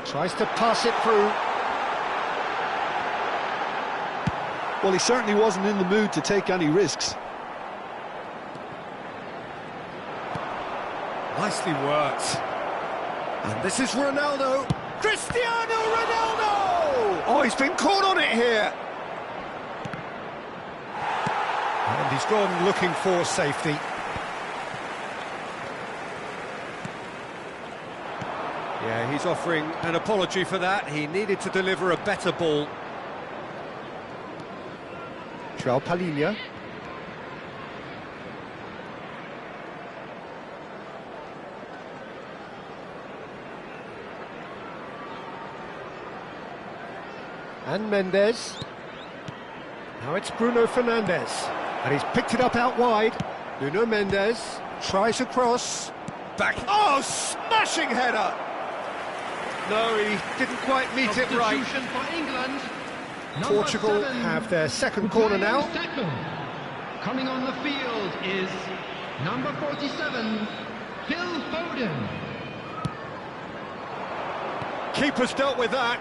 Tries to pass it through. Well, he certainly wasn't in the mood to take any risks. Nicely worked. And this is Ronaldo. Cristiano Ronaldo! Oh, he's been caught on it here. And he's gone looking for safety. Yeah, he's offering an apology for that. He needed to deliver a better ball. João Palhinha. And Mendes. Now it's Bruno Fernandes. And he's picked it up out wide. Nuno Mendes tries a cross. Back. Oh, smashing header! No, he didn't quite meet it right. Substitution for England. Portugal Number 7, have their second corner now. second. Coming on the field is number 47, Phil Foden. Keeper's dealt with that.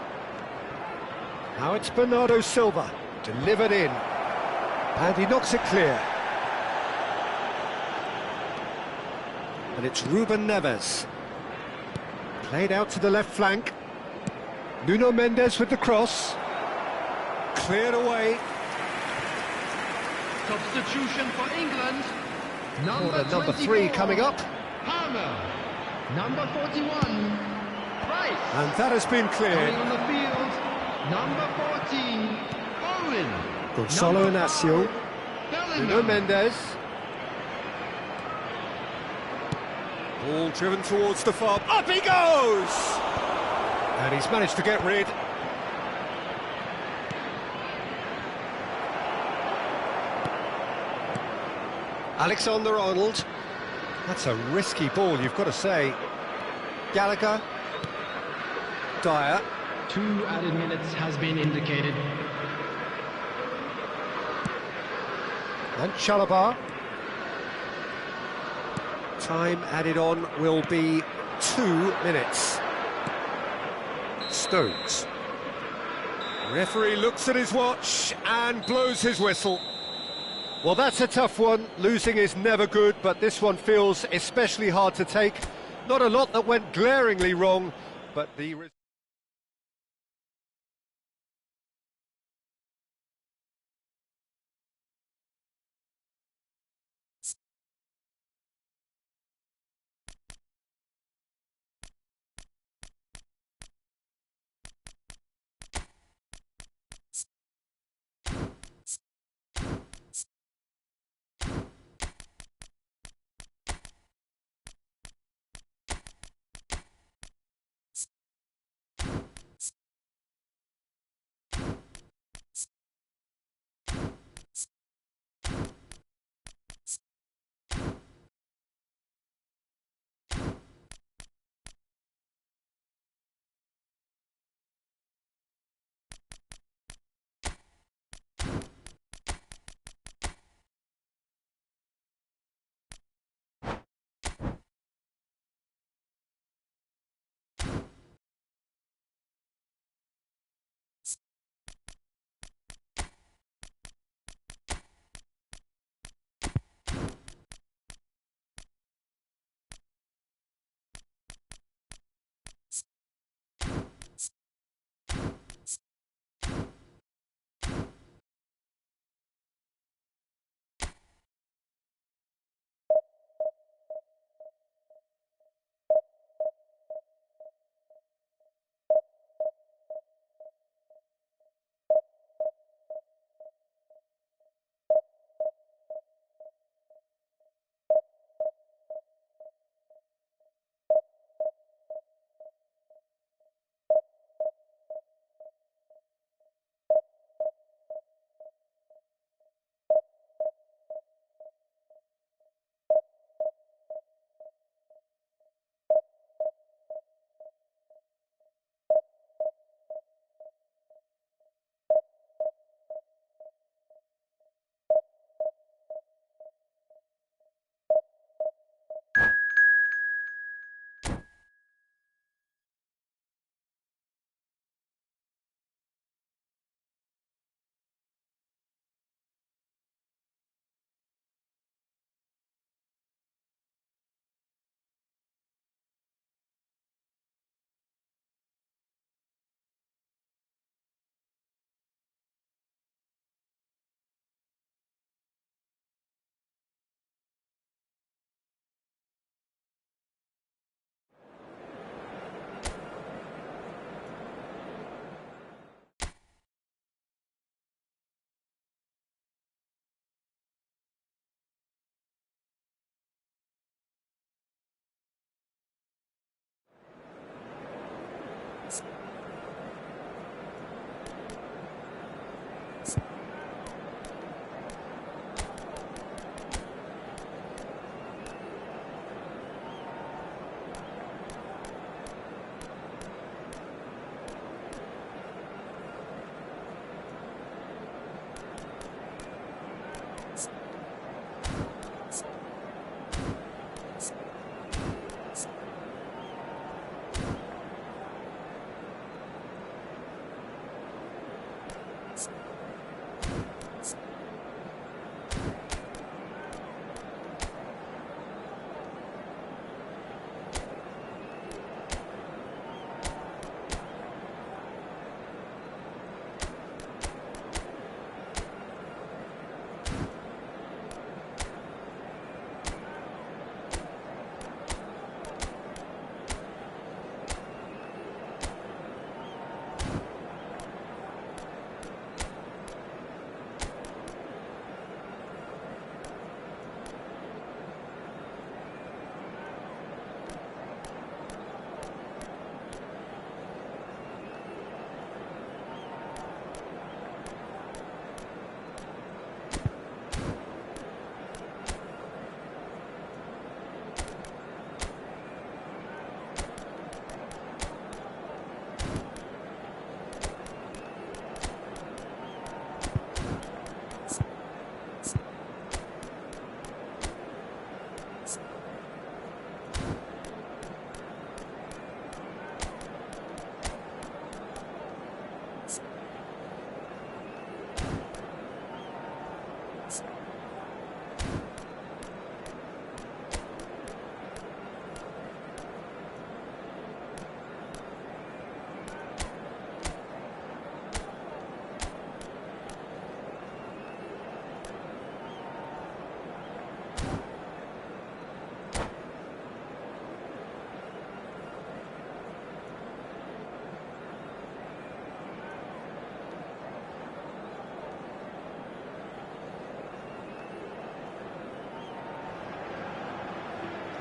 Now it's Bernardo Silva, delivered in. And he knocks it clear. And it's Ruben Neves. Played out to the left flank. Nuno Mendes with the cross. Cleared away. Substitution for England. Number 3 coming up. Palmer. Number 41, Price. And that has been Coming cleared. on the field, number 14, Owen. Gonzalo Number Inacio. 5, Bellingham. Nuno Mendes. Ball driven towards the far. Up he goes! And he's managed to get rid. Alexander-Arnold. That's a risky ball, you've got to say. Gallagher. Dyer. 2 added minutes has been indicated. And Chalobah. Time added on will be 2 minutes. Stones. Referee looks at his watch and blows his whistle. Well, that's a tough one. Losing is never good, but this one feels especially hard to take. Not a lot that went glaringly wrong, but the...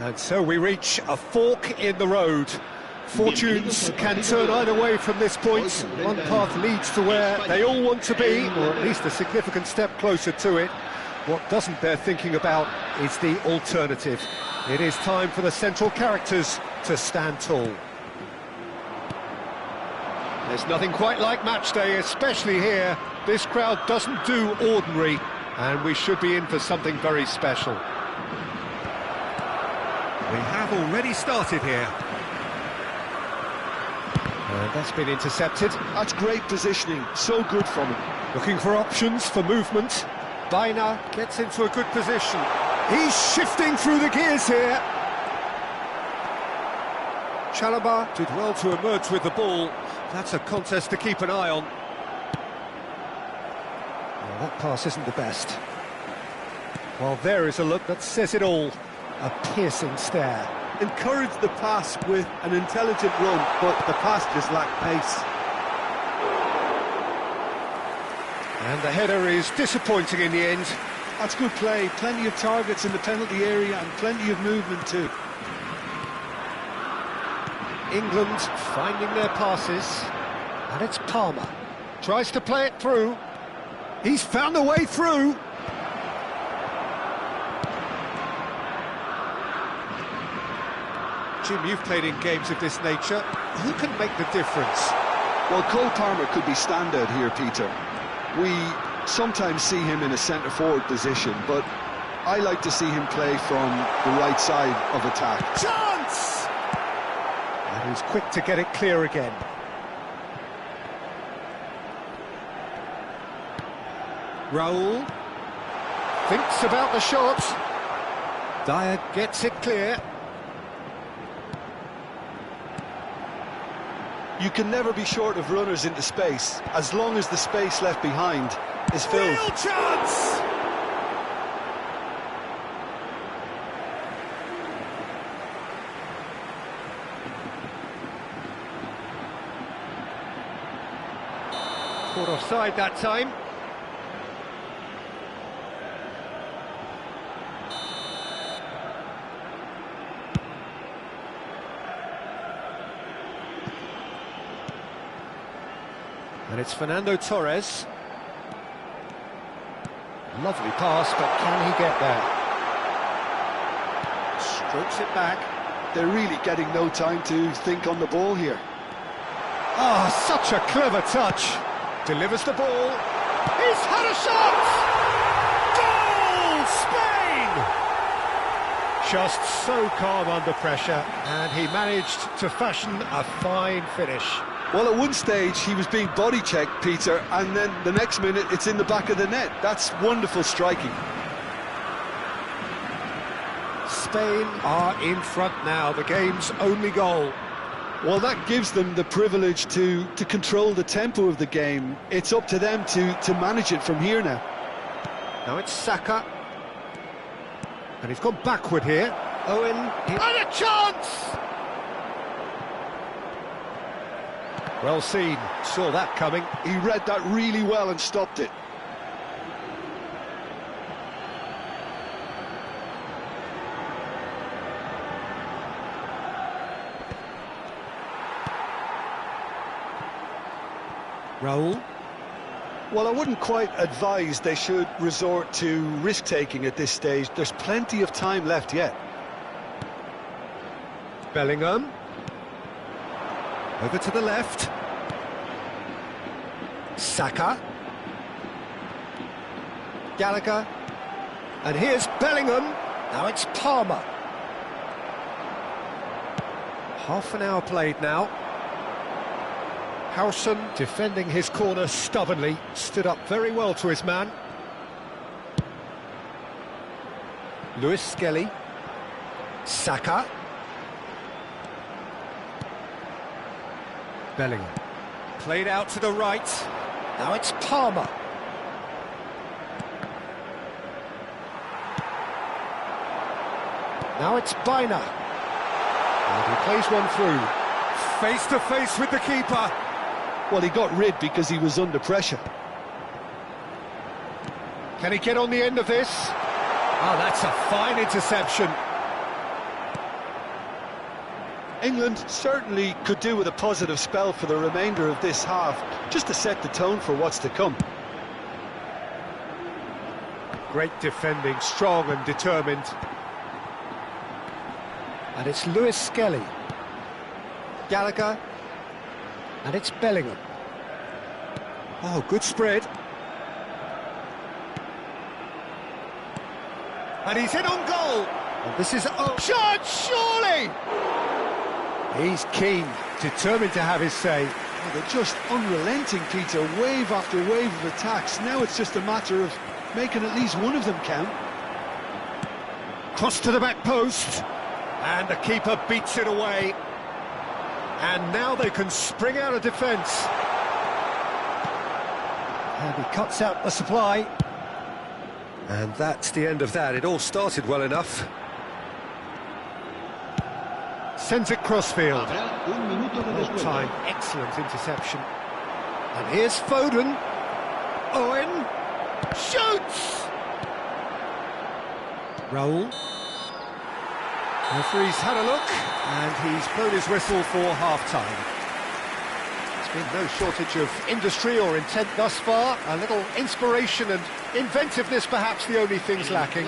And so we reach a fork in the road. Fortunes can turn either way from this point. One path leads to where they all want to be, or at least a significant step closer to it. What doesn't bear thinking about is the alternative. It is time for the central characters to stand tall. There's nothing quite like match day, especially here. This crowd doesn't do ordinary, and we should be in for something very special. We have already started here. And that's been intercepted. That's great positioning, so good from him. Looking for options for movement. Baina gets into a good position. He's shifting through the gears here. Chalaba did well to emerge with the ball. That's a contest to keep an eye on. Well, that pass isn't the best. Well, there is a look that says it all. A piercing stare. Encouraged the pass with an intelligent run, but the pass just lacked pace. And the header is disappointing in the end. That's good play. Plenty of targets in the penalty area and plenty of movement too. England finding their passes. And it's Palmer. Tries to play it through. He's found a way through. Jim, you've played in games of this nature. Who can make the difference? Well, Cole Palmer could be standout here, Peter. We sometimes see him in a centre-forward position, but I like to see him play from the right side of attack. Chance! And he's quick to get it clear again. Raul thinks about the shot. Dyer gets it clear. You can never be short of runners into space, as long as the space left behind is filled. Real chance! Caught offside that time. And it's Fernando Torres. Lovely pass, but can he get there? Strokes it back. They're really getting no time to think on the ball here. Ah, such a clever touch. Delivers the ball. He's had a shot! Goal, Spain! Just so calm under pressure, and he managed to fashion a fine finish. Well, at one stage, he was being body-checked, Peter, and then the next minute, it's in the back of the net. That's wonderful striking. Spain are in front now, the game's only goal. Well, that gives them the privilege to control the tempo of the game. It's up to them to manage it from here now. Now it's Saka. And he's gone backward here. Owen. And a chance! Well seen, saw that coming. He read that really well and stopped it. Raul. Well, I wouldn't quite advise they should resort to risk-taking at this stage. There's plenty of time left yet. Bellingham. Over to the left. Saka. Gallagher. And here's Bellingham. Now it's Palmer. Half an hour played now. Howson, defending his corner stubbornly, stood up very well to his man. Lewis Skelly. Saka. Bellingham. Played out to the right. Now it's Palmer. Now it's Baina. And he plays one through. Face to face with the keeper. Well, he got rid because he was under pressure. Can he get on the end of this? Oh, that's a fine interception. England certainly could do with a positive spell for the remainder of this half, just to set the tone for what's to come. Great defending, strong and determined. And it's Lewis Skelly. Gallagher. And it's Bellingham. Oh, good spread. And he's in on goal. And this is a shot, surely! He's keen, determined to have his say. Oh, they're just unrelenting, Peter, wave after wave of attacks. Now it's just a matter of making at least one of them count. Cross to the back post. And the keeper beats it away. And now they can spring out of defence. And he cuts out the supply. And that's the end of that. It all started well enough. Sends it crossfield. Well time, excellent interception. And here's Foden. Owen shoots. Raul. Referee's had a look, and he's blown his whistle for half-time. There's been no shortage of industry or intent thus far. A little inspiration and inventiveness, perhaps the only things lacking.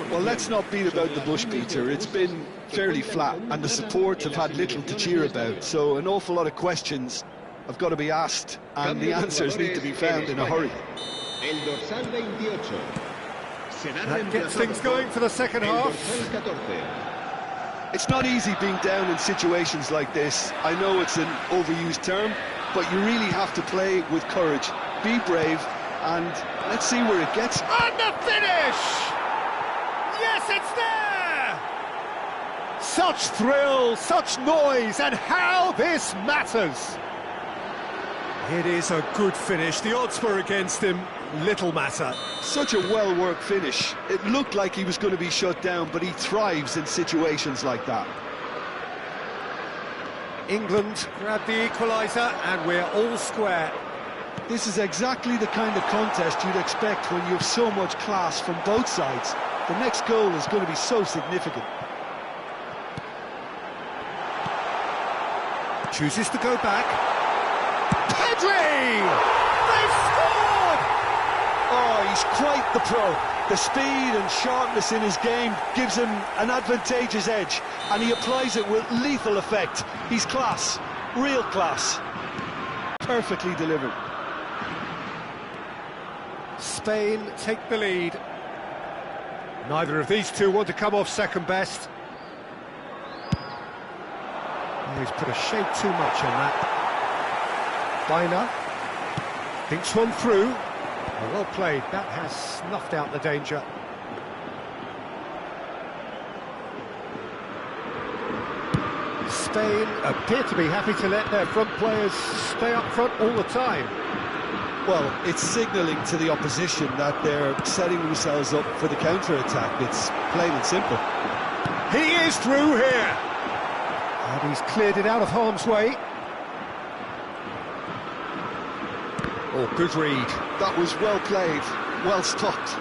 Well, let's not beat about the bush, Peter. It's been fairly flat, and the support have had little to cheer about. So an awful lot of questions have got to be asked, and the answers need to be found in a hurry. That gets things going for the second half. It's not easy being down in situations like this. I know it's an overused term, but you really have to play with courage. Be brave, and let's see where it gets. And the finish! Yes, it's there! Such thrill, such noise, and how this matters! It is a good finish. The odds were against him. Little matter. Such a well-worked finish. It looked like he was going to be shut down, but he thrives in situations like that. England grab the equaliser, and we're all square. This is exactly the kind of contest you'd expect when you have so much class from both sides. The next goal is going to be so significant. Chooses to go back. Pedri! They've scored! Oh, he's quite the pro. The speed and sharpness in his game gives him an advantageous edge, and he applies it with lethal effect. He's class, real class. Perfectly delivered. Spain take the lead. Neither of these two want to come off second best. Oh, he's put a shade too much on that. Biner thinks one through. Oh, well played. That has snuffed out the danger. Spain appear to be happy to let their front players stay up front all the time. Well, it's signalling to the opposition that they're setting themselves up for the counter-attack. It's plain and simple. He is through here. And he's cleared it out of harm's way. Oh, good read. That was well played, well stopped.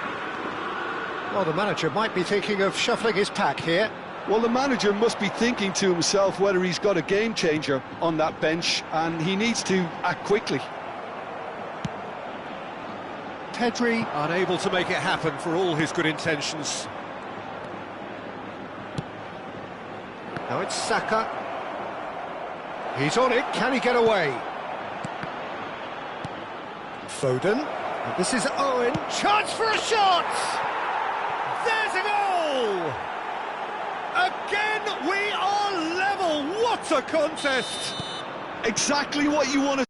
Well, the manager might be thinking of shuffling his pack here. Well, the manager must be thinking to himself whether he's got a game-changer on that bench, and he needs to act quickly. Pedri unable to make it happen for all his good intentions. Now it's Saka. He's on it, can he get away? Foden, and this is Owen, chance for a shot! There's a goal! Again, we are level, what a contest! Exactly what you want to